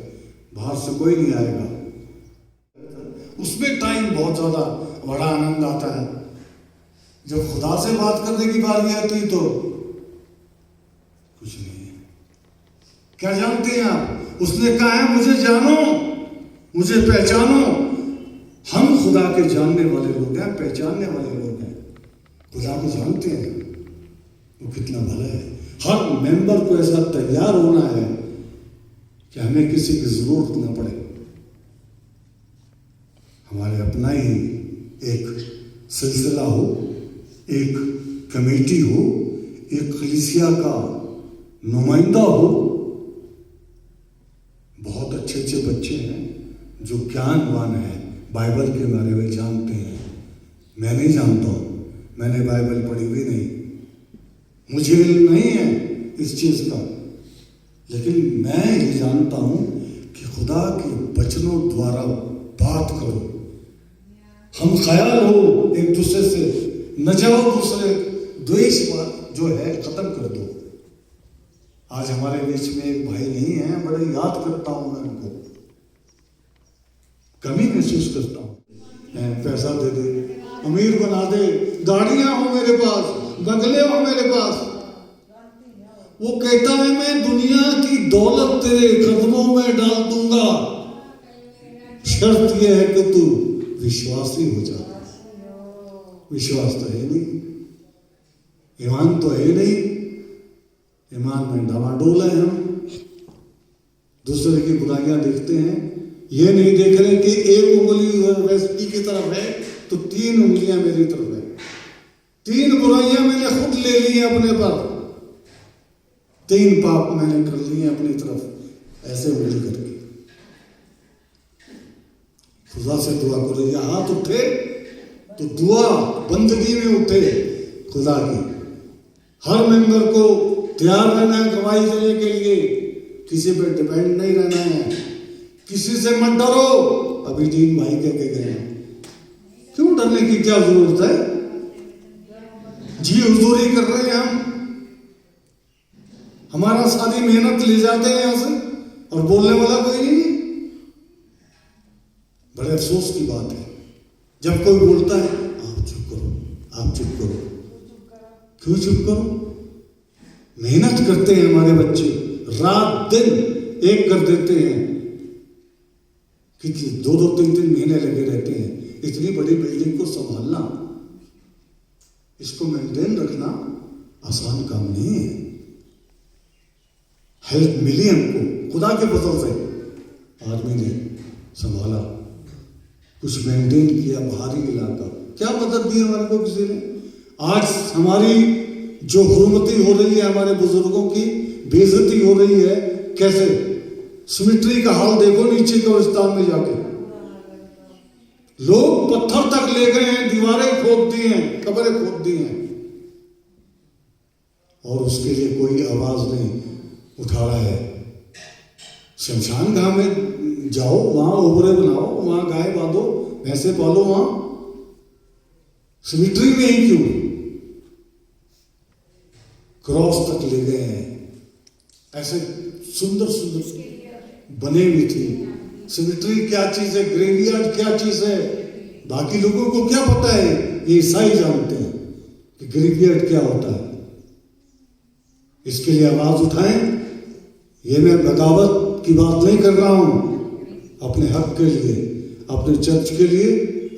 बाहर से कोई नहीं आएगा। उसमें टाइम बहुत ज्यादा बड़ा आनंद आता है। जब खुदा से बात करने की बारी आती तो कुछ नहीं है। क्या जानते हैं आप, उसने कहा है मुझे जानो, मुझे पहचानो। हम खुदा के जानने वाले लोग हैं, पहचानने वाले लोग हैं। खुदा को जानते हैं, वो कितना भला है। हर मेंबर को ऐसा तैयार होना है कि हमें किसी की जरूरत ना पड़े। हमारे अपना ही एक सिलसिला हो, एक कमेटी हो, एक कलीसिया का नुमाइंदा हो। बहुत अच्छे अच्छे बच्चे हैं जो ज्ञानवान हैं, बाइबल के बारे में जानते हैं। मैं नहीं जानता हूँ, मैंने बाइबल पढ़ी हुई नहीं, मुझे इल्म नहीं है इस चीज का, लेकिन मैं ये जानता हूं कि खुदा के वचनों द्वारा बात करो। हम ख्याल हो एक दूसरे से, न जाओ दूसरे द्वेष जो है खत्म कर दो। आज हमारे बीच में एक भाई नहीं है, बड़े याद करता हूं मैं उनको, कमी महसूस करता हूं। पैसा दे दे, अमीर बना दे, गाड़ियां हो मेरे पास, बंगले हो मेरे पास। वो कहता है मैं दुनिया की दौलत तेरे कदमों में डाल दूंगा, शर्त यह है कि तू विश्वासी हो जा। विश्वास तो है नहीं, ईमान तो है नहीं, ईमान में डामाडोल है। हम दूसरे की बुराइयां देखते हैं, ये नहीं देख रहे कि एक उंगली व्यक्ति की तरफ है तो 3 उंगलियां मेरी तरफ है। 3 बुराइयां मैंने खुद ले ली है अपने पर, 3 पाप मैंने कर लिए अपनी तरफ, ऐसे उंगली करके। खुदा से दुआ करो, ये हाथ उठे तो दुआ बंदगी में उठे खुदा की। हर मेंबर को तैयार रहना है गवाही देने के लिए, किसी पे डिपेंड नहीं रहना है, किसी से मत डरो। अभी 3 भाई कह के गए हैं, क्यों डरने की क्या जरूरत है? जी हुजूरी कर रहे हैं हम, हमारा सारी मेहनत ले जाते हैं यहां से और बोलने वाला कोई नहीं। बड़े अफसोस की बात है जब कोई बोलता है आप चुप करो, आप चुप करो। क्यों चुप करो? मेहनत करते हैं हमारे बच्चे, रात दिन एक कर देते हैं, कितने 2-2, 3-3 महीने लगे रहते हैं। इतनी बड़ी बिल्डिंग को संभालना, इसको मेंटेन रखना आसान काम नहीं है। हेल्प मिली हमको खुदा के फजल से, आदमी ने संभाला, कुछ मेंटेन किया। बाहरी इलाका क्या मदद दी हमारे को किसी ने? आज हमारी जो हुर्मती हो रही है, हमारे बुजुर्गों की बेइज्जती हो रही है, कैसे? सिमेट्री का हाल देखो नीचे कब्रिस्तान में जाके, लोग पत्थर तक ले गए हैं, दीवारें खोद दी हैं, कब्रें खोद दी हैं, और उसके लिए कोई आवाज नहीं उठा रहा है। शमशान घाट में जाओ, वहां ओबरे बनाओ, वहां गाय बांधो, भैंसे पालो, वहां सिमेट्री में ही क्यों? क्रॉस तक ले गए हैं, ऐसे सुंदर सुंदर बने हुई थी। सिमेट्री क्या चीज है, ग्रेवयार्ड क्या चीज है, बाकी लोगों को क्या पता है? ये ईसाई जानते हैं कि ग्रेवयार्ड क्या होता है। इसके लिए आवाज उठाएं। ये मैं बगावत की बात नहीं कर रहा हूं, अपने हक के लिए, अपने चर्च के लिए,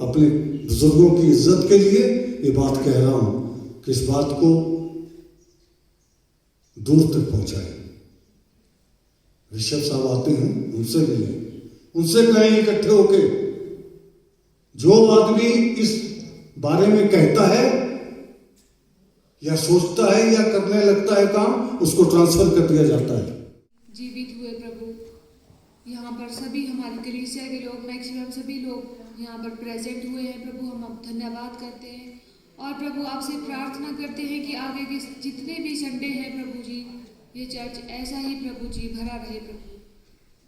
अपने बुजुर्गों की इज्जत के लिए ये बात कह रहा हूं कि इस बात को दूर तक पहुंचाए। ऋषभ साहब आते हैं, उनसे मिले, उनसे कहें इकट्ठे होके, जो आदमी इस बारे में कहता है या सोचता है या करने लगता है काम, उसको ट्रांसफर कर दिया जाता है। जीवित हुए प्रभु, यहाँ पर सभी हमारे कलीसिया के लोग, मैक्सिमम सभी लोग यहाँ पर प्रेजेंट हुए हैं प्रभु। हम अब धन्यवाद करते हैं और प्रभु आपसे प्रार्थना करते हैं कि आगे के जितने भी संडे हैं प्रभु जी, ये चर्च ऐसा ही प्रभु जी भरा रहे प्रभु।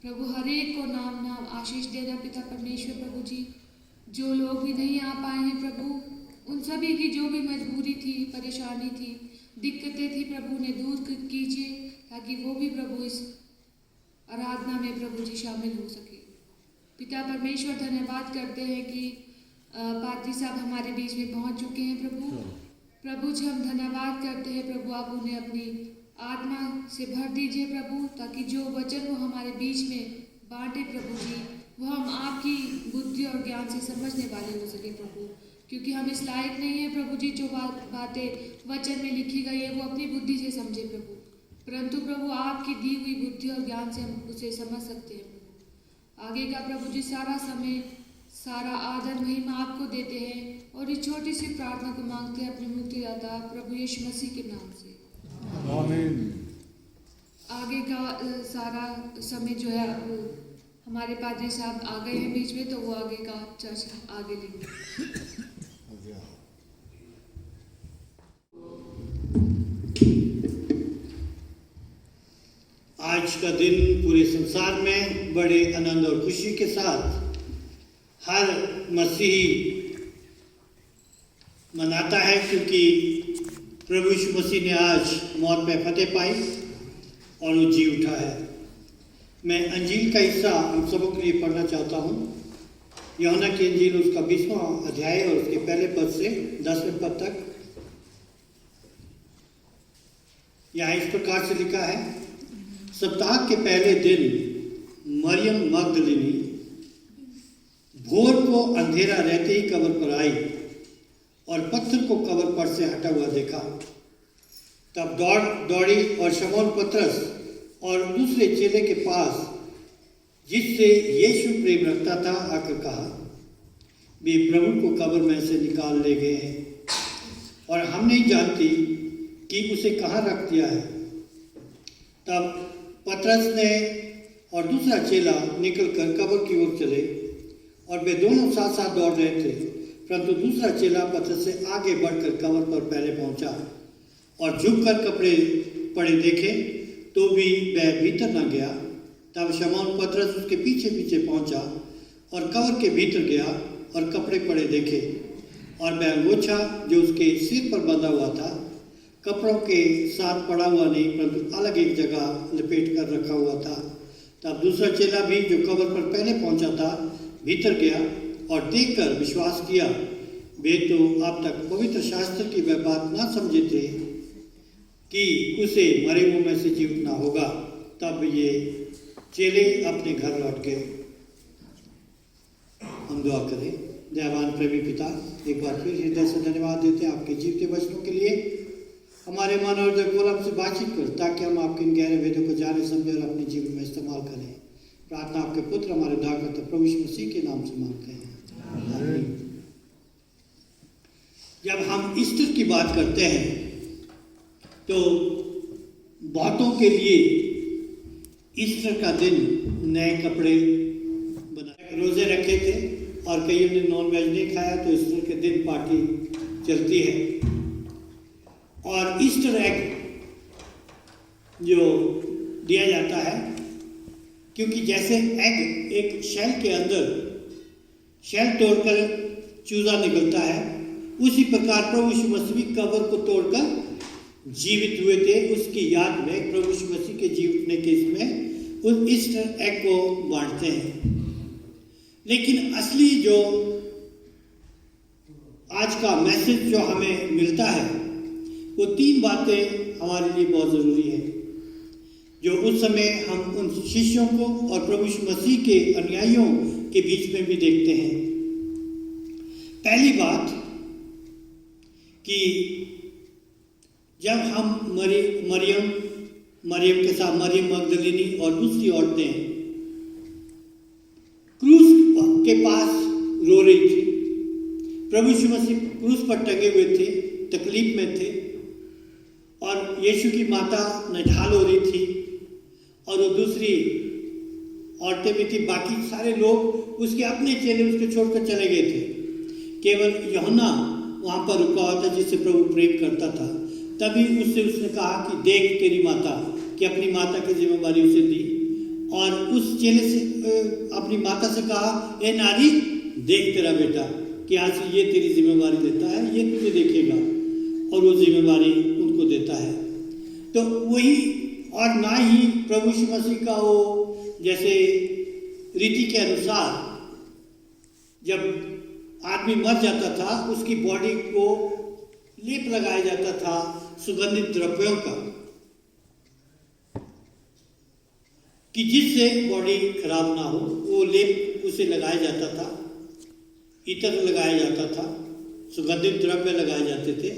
प्रभु हर एक को नाम नाम आशीष देना पिता परमेश्वर प्रभु जी। जो लोग भी नहीं आ पाए हैं प्रभु, उन सभी की जो भी मजबूरी थी, परेशानी थी, दिक्कतें थी, प्रभु ने दूर कीजिए ताकि वो भी प्रभु इस आराधना में प्रभु जी शामिल हो सके। पिता परमेश्वर, धन्यवाद करते हैं कि पादरी साहब हमारे बीच में पहुंच चुके हैं प्रभु जी, हम धन्यवाद करते हैं प्रभु, आप उन्हें अपनी आत्मा से भर दीजिए प्रभु, ताकि जो वचन वो हमारे बीच में बांटे प्रभु जी, वो हम आपकी बुद्धि और ज्ञान से समझने वाले हो सके प्रभु, क्योंकि हम इस लायक नहीं है प्रभु जी, जो बातें वचन में लिखी गई है वो अपनी बुद्धि से समझे प्रभु, परंतु प्रभु आपकी दी हुई बुद्धि और ज्ञान से हम उसे समझ सकते हैं प्रभु। आगे का प्रभु जी सारा समय, सारा आदर महिमा आपको देते हैं और इस छोटी सी प्रार्थना को मांगते हैं अपने मुक्तिदाता प्रभु यीशु मसीह के नाम से, आमीन। आगे का सारा समय जो है हमारे पादरी साहब आ गए हैं बीच में, तो वो आगे का चर्चा आगे लेंगे। आज का दिन पूरे संसार में बड़े आनंद और खुशी के साथ हर मसीही मनाता है, क्योंकि प्रभु यीशु मसीह ने आज मौत में फतेह पाई और वो जी उठा है। मैं अंजील का हिस्सा हम सबों के लिए पढ़ना चाहता हूँ। यूहन्ना की अंजील उसका 20वां अध्याय और उसके पहले पद से 10वें पद तक। यहाँ इस प्रकार से लिखा है, सप्ताह के पहले दिन मरियम मगदलिनी भोर को अंधेरा रहते ही कब्र पर आई और पत्थर को कब्र पर से हटा हुआ देखा। तब दौड़ी और शमौन पतरस और दूसरे चेले के पास जिससे यीशु प्रेम रखता था आकर कहा, वे प्रभु को कब्र में से निकाल ले गए हैं और हम नहीं जानती कि उसे कहाँ रख दिया है। तब पतरस ने और दूसरा चेला निकलकर कब्र की ओर चले और वे दोनों साथ साथ दौड़ रहे थे, परंतु दूसरा चेला पतरस से आगे बढ़कर कब्र पर पहले पहुंचा और झुककर कपड़े पड़े देखे तो भी वह भीतर न गया। तब शमौन पतरस उसके पीछे पीछे पहुंचा और कब्र के भीतर गया और कपड़े पड़े देखे और वह अंगोछा जो उसके सिर पर बंधा हुआ था कपड़ों के साथ पड़ा हुआ नहीं, परंतु अलग एक जगह लपेट कर रखा हुआ था। तब दूसरा चेला भी जो कब्र पर पहले पहुंचा था भीतर गया और देखकर विश्वास किया। वे तो अब तक पवित्र शास्त्र की वह बात ना समझे थे कि उसे मरे हुए में से जी उठना होगा। तब ये चेले अपने घर लौट गए। हम दुआ करें। दयावान प्रेमी पिता, एक बार फिर हृदय से धन्यवाद देते हैं आपके जीवते वचनों के लिए। हमारे मन और हृदय खोल हमसे बातचीत कर ताकि हम आपके इन गहरे वेदों को जाने समझे और अपने जीवन में इस्तेमाल करें। प्रार्थना आपके पुत्र हमारे उद्धारकर्ता प्रभु यीशु मसीह के नाम से मांगते हैं, आमीन। जब हम ईस्टर की बात करते हैं तो बहुतों के लिए ईस्टर का दिन नए कपड़े बनाए, रोजे रखे थे और कईयों ने नॉन वेज नहीं खाया, तो ईस्टर के दिन पार्टी चलती है। और ईस्टर एग जो दिया जाता है, क्योंकि जैसे एग एक शेल के अंदर शेल तोड़कर चूजा निकलता है, उसी प्रकार प्रभु यीशु मसीह कब्र को तोड़कर जीवित हुए थे। उसकी याद में प्रभु यीशु मसीह के जी उठने के इसमें उस ईस्टर एग को बांटते हैं। लेकिन असली जो आज का मैसेज जो हमें मिलता है वो 3 बातें हमारे लिए बहुत ज़रूरी है, जो उस समय हम उन शिष्यों को और प्रभु यीशु मसीह के अनुयायियों के बीच में भी देखते हैं। पहली बात कि जब हम मरियम के साथ मरियम मगदलिनी और दूसरी औरतें क्रूस के पास रो रही थी, प्रभु यीशु मसीह क्रूस पर टंगे हुए थे, तकलीफ में थे और यीशु की माता निढाल हो रही थी और वो दूसरी औरतें भी थी। बाकी सारे लोग उसके अपने चेले उसको छोड़कर चले गए थे। केवल यूहन्ना वहाँ पर रुका हुआ था जिससे प्रभु प्रेम करता था। तभी उसने कहा कि देख तेरी माता, कि अपनी माता की जिम्मेदारी उसे दी और उस चेले से अपनी माता से कहा, ए नारी देख तेरा बेटा। कि आज से ये तेरी जिम्मेवारी देता है, ये तुझे देखेगा, और वो जिम्मेवारी उनको देता है। तो वही, और ना ही प्रभु यीशु मसीह का वो जैसे रीति के अनुसार जब आदमी मर जाता था उसकी बॉडी को लेप लगाया जाता था सुगंधित द्रव्यों का, कि जिससे बॉडी खराब ना हो, वो लेप उसे लगाया जाता था, इत्र लगाया जाता था, सुगंधित द्रव्य लगाए जाते थे,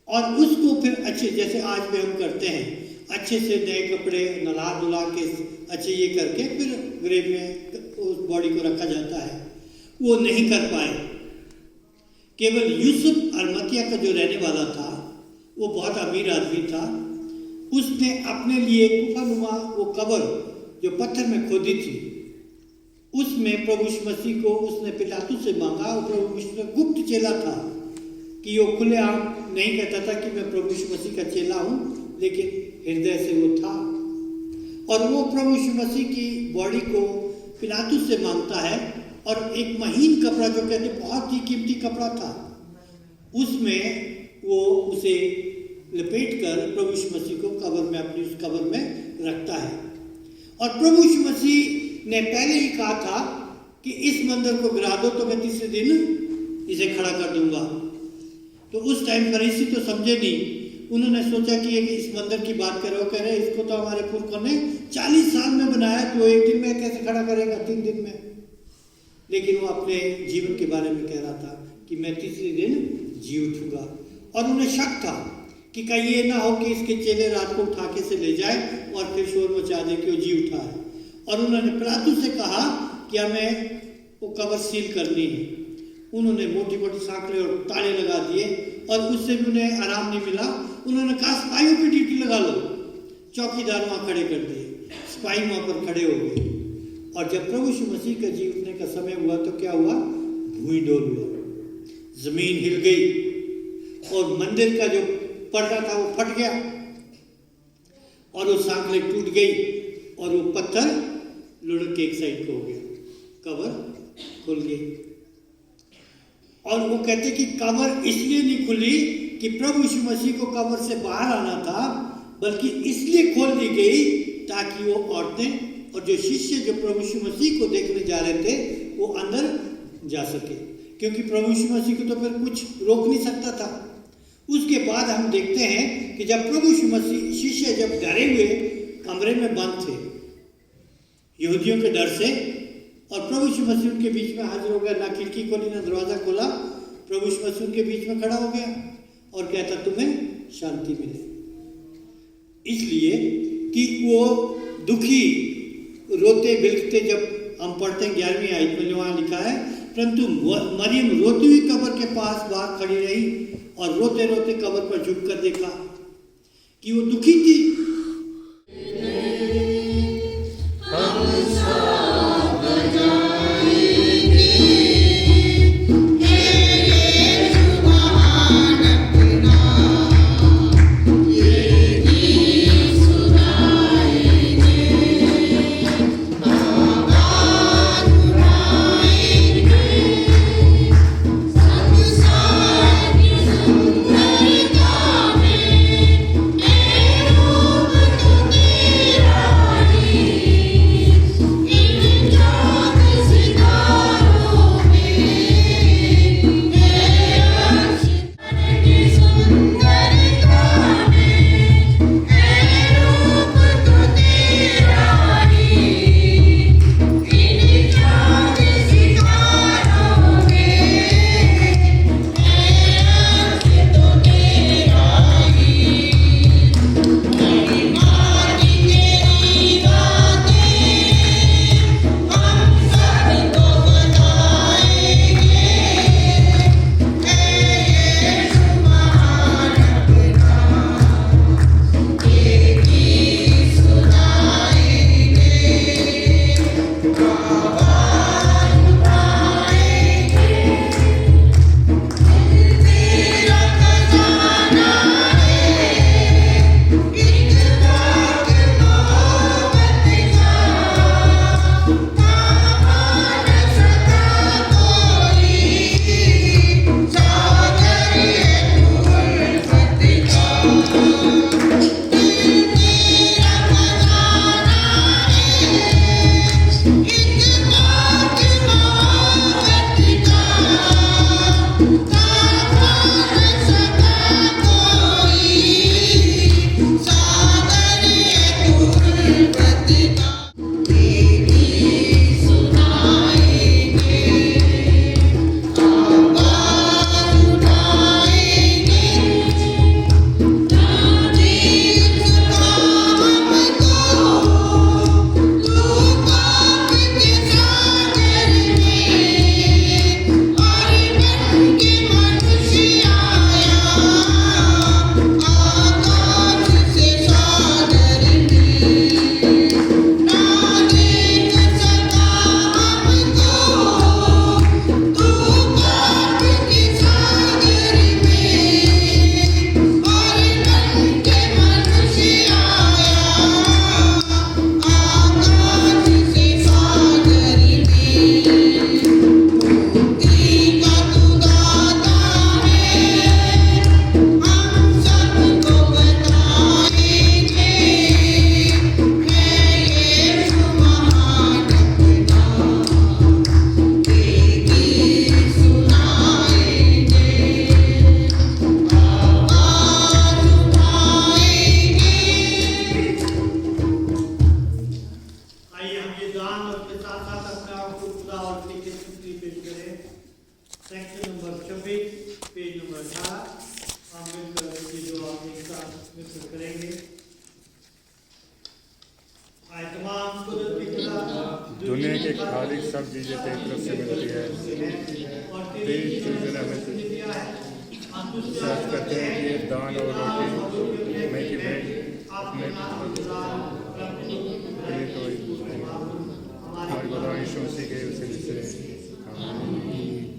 और उसको फिर अच्छे, जैसे आज भी हम करते हैं, अच्छे से नए कपड़े नला धुला के अच्छे ये करके फिर ग्रेव में उस बॉडी को रखा जाता है। वो नहीं कर पाए। केवल यूसुफ अरमतिया का जो रहने वाला था, वो बहुत अमीर आदमी था, उसने अपने लिए गुफानुमा वो कब्र जो पत्थर में खोदी थी, उसमें प्रभु यीशु मसीह को उसने पिलातुस से मांगा, और प्रभु यीशु का गुप्त चेला था कि वो खुलेआम नहीं कहता था कि मैं प्रभु यीशु मसीह का चेला हूँ, लेकिन हृदय से वो था। और वो प्रभु यीशु मसीह की बॉडी को पिलातुस से मांगता है, और एक महीन कपड़ा जो कहते बहुत ही कीमती कपड़ा था, उसमें वो उसे लपेट कर प्रभु यीशु मसीह को कब्र में, अपनी उस कब्र में रखता है। और प्रभु यीशु मसीह ने पहले ही कहा था कि इस मंदिर को गिरा दो तो मैं तीसरे दिन इसे खड़ा कर दूंगा। तो उस टाइम फरीसी तो समझे नहीं, उन्होंने सोचा कि इस मंदिर की बात कर रहे हो, इसको तो हमारे पुरखों ने 40 साल में बनाया, तो एक दिन में कैसे खड़ा करेगा, 3 दिन में। लेकिन वो अपने जीवन के बारे में कह रहा था कि मैं तीसरे दिन जी उठूंगा। और उन्हें शक था कि कहीं ये ना हो कि इसके चेले रात को उठा के से ले जाए और फिर शोर मचा दे कि वो जी उठा है। और उन्होंने पिलातुस से कहा कि हमें वो कब्र सील करनी है। उन्होंने मोटी मोटी सांकड़े और ताले लगा दिए, और उससे भी उन्हें आराम नहीं मिला। उन्होंने कहा सिपाहियों की ड्यूटी लगा लो, चौकीदार वहाँ खड़े कर दिए, सिपाही वहाँ पर खड़े हो गए। और जब प्रभु यीशु मसीह का जी उठने का समय हुआ तो क्या हुआ, भूमि डोल हुआ, जमीन हिल गई, और मंदिर का जो पर्दा था वो फट गया, और वो सांकड़े टूट गई, और वो पत्थर लुढ़क के एक साइड को हो गया, कब्र खुल गई। और वो कहते कि कब्र इसलिए नहीं खुली कि प्रभु यीशु मसीह को कब्र से बाहर आना था, बल्कि इसलिए खोल दी गई ताकि वो औरतें और जो शिष्य जो प्रभु यीशु मसीह को देखने जा रहे थे वो अंदर जा सके, क्योंकि प्रभु यीशु मसीह को तो फिर कुछ रोक नहीं सकता था। उसके बाद हम देखते हैं कि जब प्रभु यीशु मसीह शिष्य जब डरे हुए कमरे में बंद थे यहूदियों के डर से, और प्रभु यीशु मसीह उनके बीच में हाजिर हो गया, ना खिड़की खोली ना दरवाजा खोला, प्रभु यीशु मसीह उनके बीच में खड़ा हो गया और कहता तुम्हें शांति मिले। इसलिए कि वो दुखी रोते बिलखते, जब हम पढ़ते हैं 11वीं आयत में वहाँ लिखा है, परंतु मरियम रोती हुई कब्र के पास बाहर खड़ी रही और रोते रोते कब्र पर झुक कर देखा कि वो दुखी थी। सुंदरता में 18 हम मिलकर ये जो आप एक साथ मिलकर करेंगे। आए तमाम कुदरत की खुदा दुनिया के खालिक सब चीज़ें तेरी तरफ से मिलती है, और तेरी चीज़ें हमें दिया है। हम तुझसे साथ करते हैं कि ये दान और रोटी मैं कि मैं अपने हमारे खुदा यीशु मसीह के वसीले से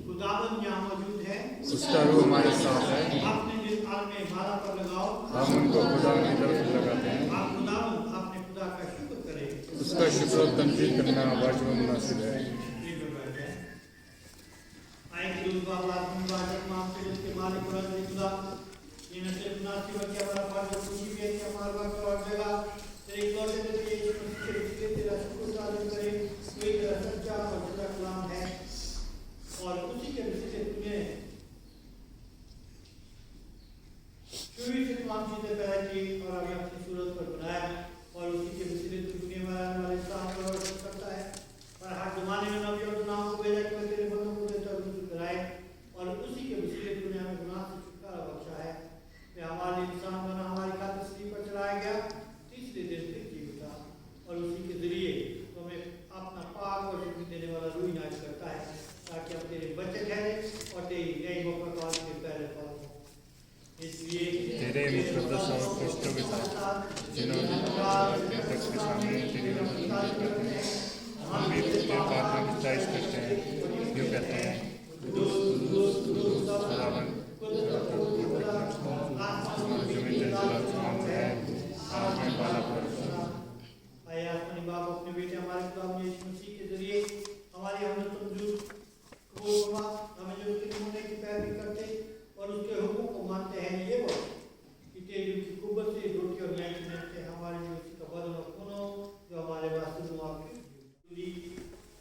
खुदावन यहाँ मौजूद है, उसका रूह हमारे साथ है। अपने दिल में माला पर लगाओ। हम उनको खुदा की तरफ से लगाते हैं। आप खुदावन अपने खुदा का शुक्र करें। उसका शुक्र और तमजीद करना वाजिब व मुनासिब है। आए कि उस बाबा वाजब मामले के मालिक और खुदा ये न सिर्फ मुनासिब है कि हमारा फर्ज खुशी भी है कि हमारा वक्त और जगह तेरे लौटे के लिए तेरा शुक्र साधन करे। कोई तेरा सच्चा और सच्चा कलाम है और उसी के वसीले तूने शुरू से तमाम चीजें पैदा की और हमें अपनी सूरत पर बनाया और उसी के वसीले तू दुनिया में आने वाले इंसान को रोशन करता है और हर जमाने में नबी और गुनाहों को भेजा कर तेरे बंदों को देता रुजू कराए और उसी के वसीले तूने हमें गुनाह से छुटकारा बख्शा है। कि हमारे इंसान बना हमारी खातिर सलीब पर चढ़ाया गया, तीसरे दिन फिर जी उठा और उसी के जरिए तो हमें अपना पाक और जिंदगी देने वाला रूह इनायत करता है ताकि हम तेरे बच्चे ठहरे और तेरी नई मुकद्दस के पहले फल हो। इसलिए तेरे मुकद्दस और फरिश्तों के साथ जिन्होंने अपने तख्त के सामने तेरी करते हैं, हम भी तेरे पापों की तारीफ करते हैं। यूँ कहते हैं खुदावंद अपने बाप अपने बेटे हमारे खुदा यीशु मसीह के जरिए हमारी हमदर्द मंजूर कबूल फरमा। हमें जो उसके नमूने की पैरवी करते और उसके हुक्म को मानते हैं ये वो कि तेरी की कुव्वत से रोटी और न्याय से हमारे लिए उसका बदन और खून हो जो हमारे वास्ते दुआ की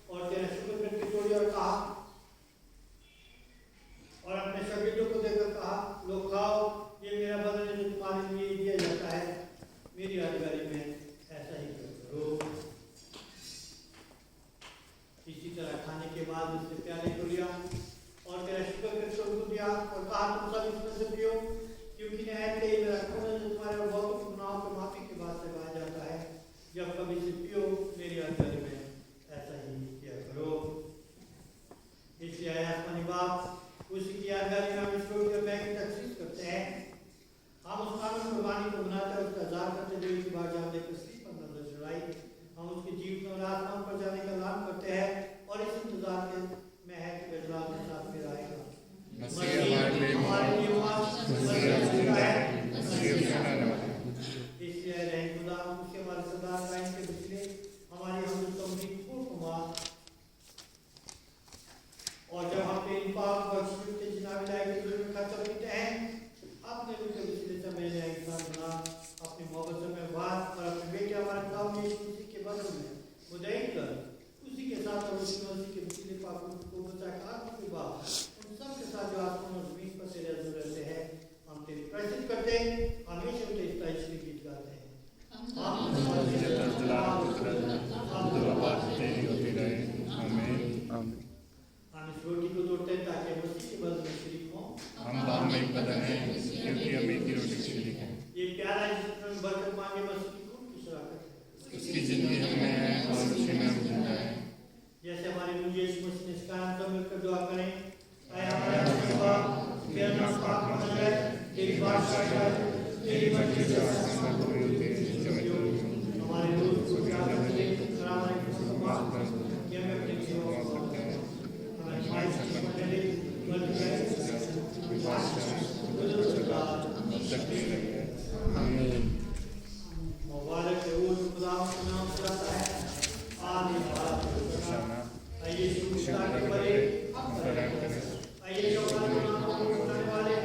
और तेरा शुक्र करके तोड़ी और कहा और अपने शागिर्दों को देकर कहा लो खाओ ये मेरा बदन है जो तुम्हारे लिए दिया जाता है, मेरी यादगारी में ऐसा ही करो। इसी तरह खाने के बाद उसने प्याले को लिया और तेरा शुक्र करके उनको दिया और कहा तुम सब इसमें से पियो क्योंकि नहर के मेरा खून है जो तुम्हारे बहुतों के गुनाहों के माफी के बाद से गाया जाता है। जब कभी इसे पियो मेरी यादगारी में ऐसा ही किया करो। इसलिए आसमानी बाप उसी की यादगारी में हम इस रोटी और मैगी की तखसीस करते हैं। हम उस कानून कुर्बानी को मनाते हैं, उसका जार करते जो की बात जहाँ देखकर सलीब पर नजर चढ़ाई। हम उसके जीवित और आसमान पर जाने का ऐलान करते हैं और इस इंतजार के में है कि बदलाव के साथ फिर आएगा। मसीह हमारे लिए इसलिए रहे खुदा उसके हमारे सरदार लाइन के वसीले हमारी हम और जब हम तेरी पाक बख्शिश के जनाब लाए के में खर्चा पीते हैं अपने उनके वसीले से मैंने इंसान बना अपनी मोहब्बत से मैं बात और अपने बेटे हमारे काम में उसी के बदल में मुदई कर उसी के साथ और उसी के वसीले पाक को बचा कर आपके बाद उन सब के साथ जो आसमान और जमीन पर तेरे अंदर रहते हैं हम तेरी प्रसिद्ध करते हैं, हमेशा तेरी तारीफ गीत गाते हैं। हम इस रोटी को तोड़ते हैं ताकि मसीह के बदले में शरीक हों। हम बाप में एक बदन हैं क्योंकि हम एक ही रोटी के शरीक हैं। ये प्यारा जिसमें बरकत मांगे मसीह की खून की शराकत है। उसकी जिंदगी हमें है और उसी में हम जिंदा हैं। जैसे हमारे मुझे यीशु मसीह ने सिखाया हम मिलकर दुआ करें। आए हमारे बाप तेरा नाम पाक होना जाए, तेरी बादशाही आए, तेरी मर्जी से आसमान पर पूरी होती है जमीन पर। हमारे दोस्त को प्यार करते हैं, हमारे किसी को माफ कर कि हमें अपने जीवन को सकते हैं। हमारे भाई से पहले मर्जी है विश्वास करें कुदरत के बाद शक्ति रखें। आमीन। मुबारक है वो जो खुदा के नाम से आता है। आमीन। आइए शुरू करने वाले आइए जो हमारे नाम को बुलाने वाले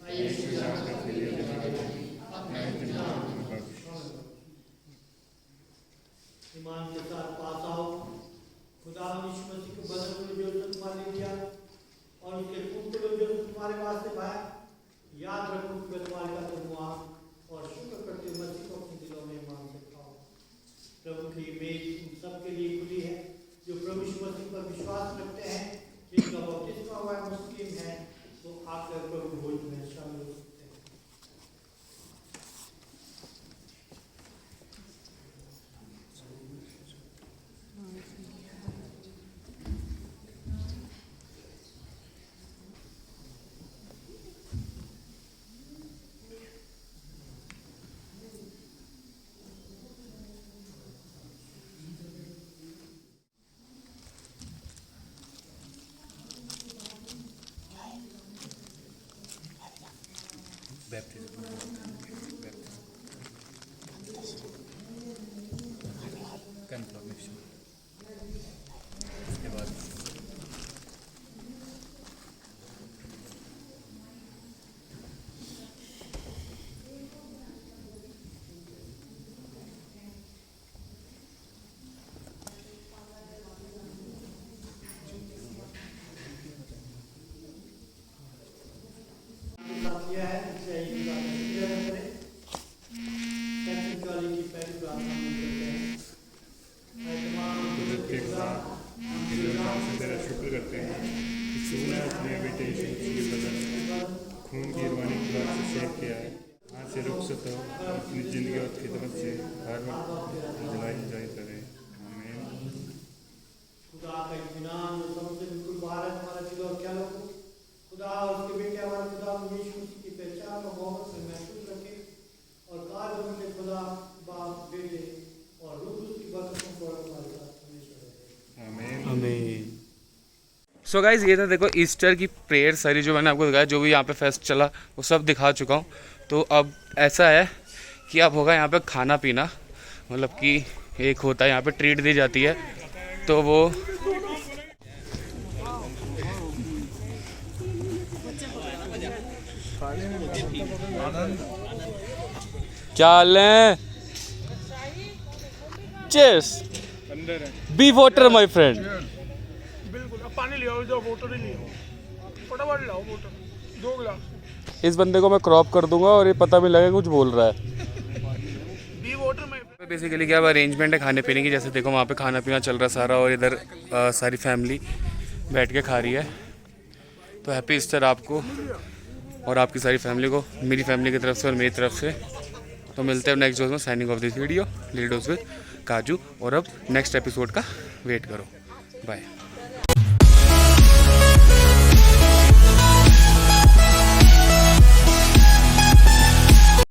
आइए शुरू करने के लिए उसके बाद किया है इससे एक बात करें कैथोलिक वाली की पहली प्रार्थना हम करते हैं कुदरत के खुदा हम तेरा शुक्र करते हैं कि तूने अपने बेटे यीशु मसीह के बदन खून की रवानी खुदा से सेव किया है। आज से रुखसत हो अपनी जिंदगी और खिदमत से हर वक्त जुलाई करें। आमीन। खुदा का इत्मीनान सबसे बिल्कुल बाहर है हमारा दिल और ख्यालों को खुदा उसके बेटे हमारे खुदा यीशु मसीह की पहचान और मोहब्बत से महसूस रखे और कार्य में खुदा बाप बेटे और रूह की बरकतों को हमारे साथ हमेशा रहे। आमीन। आमीन। सो गाइज ये था देखो ईस्टर की प्रेयर सारी जो मैंने आपको दिखाया, जो भी यहाँ पे फेस्ट चला वो सब दिखा चुका हूँ। तो अब ऐसा है कि अब होगा यहाँ पे खाना पीना, मतलब कि एक होता है यहाँ पे ट्रीट दी जाती है, तो वो क्या लें। Cheers. Be water my friend. बिल्कुल अब पानी ले आओ, जो वाटर ही ले आओ, फटाफट लाओ वाटर 2 गिलास। इस बंदे को मैं क्रॉप कर दूंगा और ये पता भी लगे कुछ बोल रहा है। बी वाटर में बेसिकली क्या अरेंजमेंट है खाने पीने की, जैसे देखो वहाँ पे खाना पीना चल रहा सारा और इधर सारी फैमिली बैठ के खा रही है। तो हैप्पी ईस्टर आपको और आपकी सारी फैमिली को, मेरी फैमिली की तरफ से और मेरी तरफ से। तो मिलते हैं नेक्स्ट डोज में। Signing off this video little dose with काजू। और अब नेक्स्ट एपिसोड का वेट करो। बाय।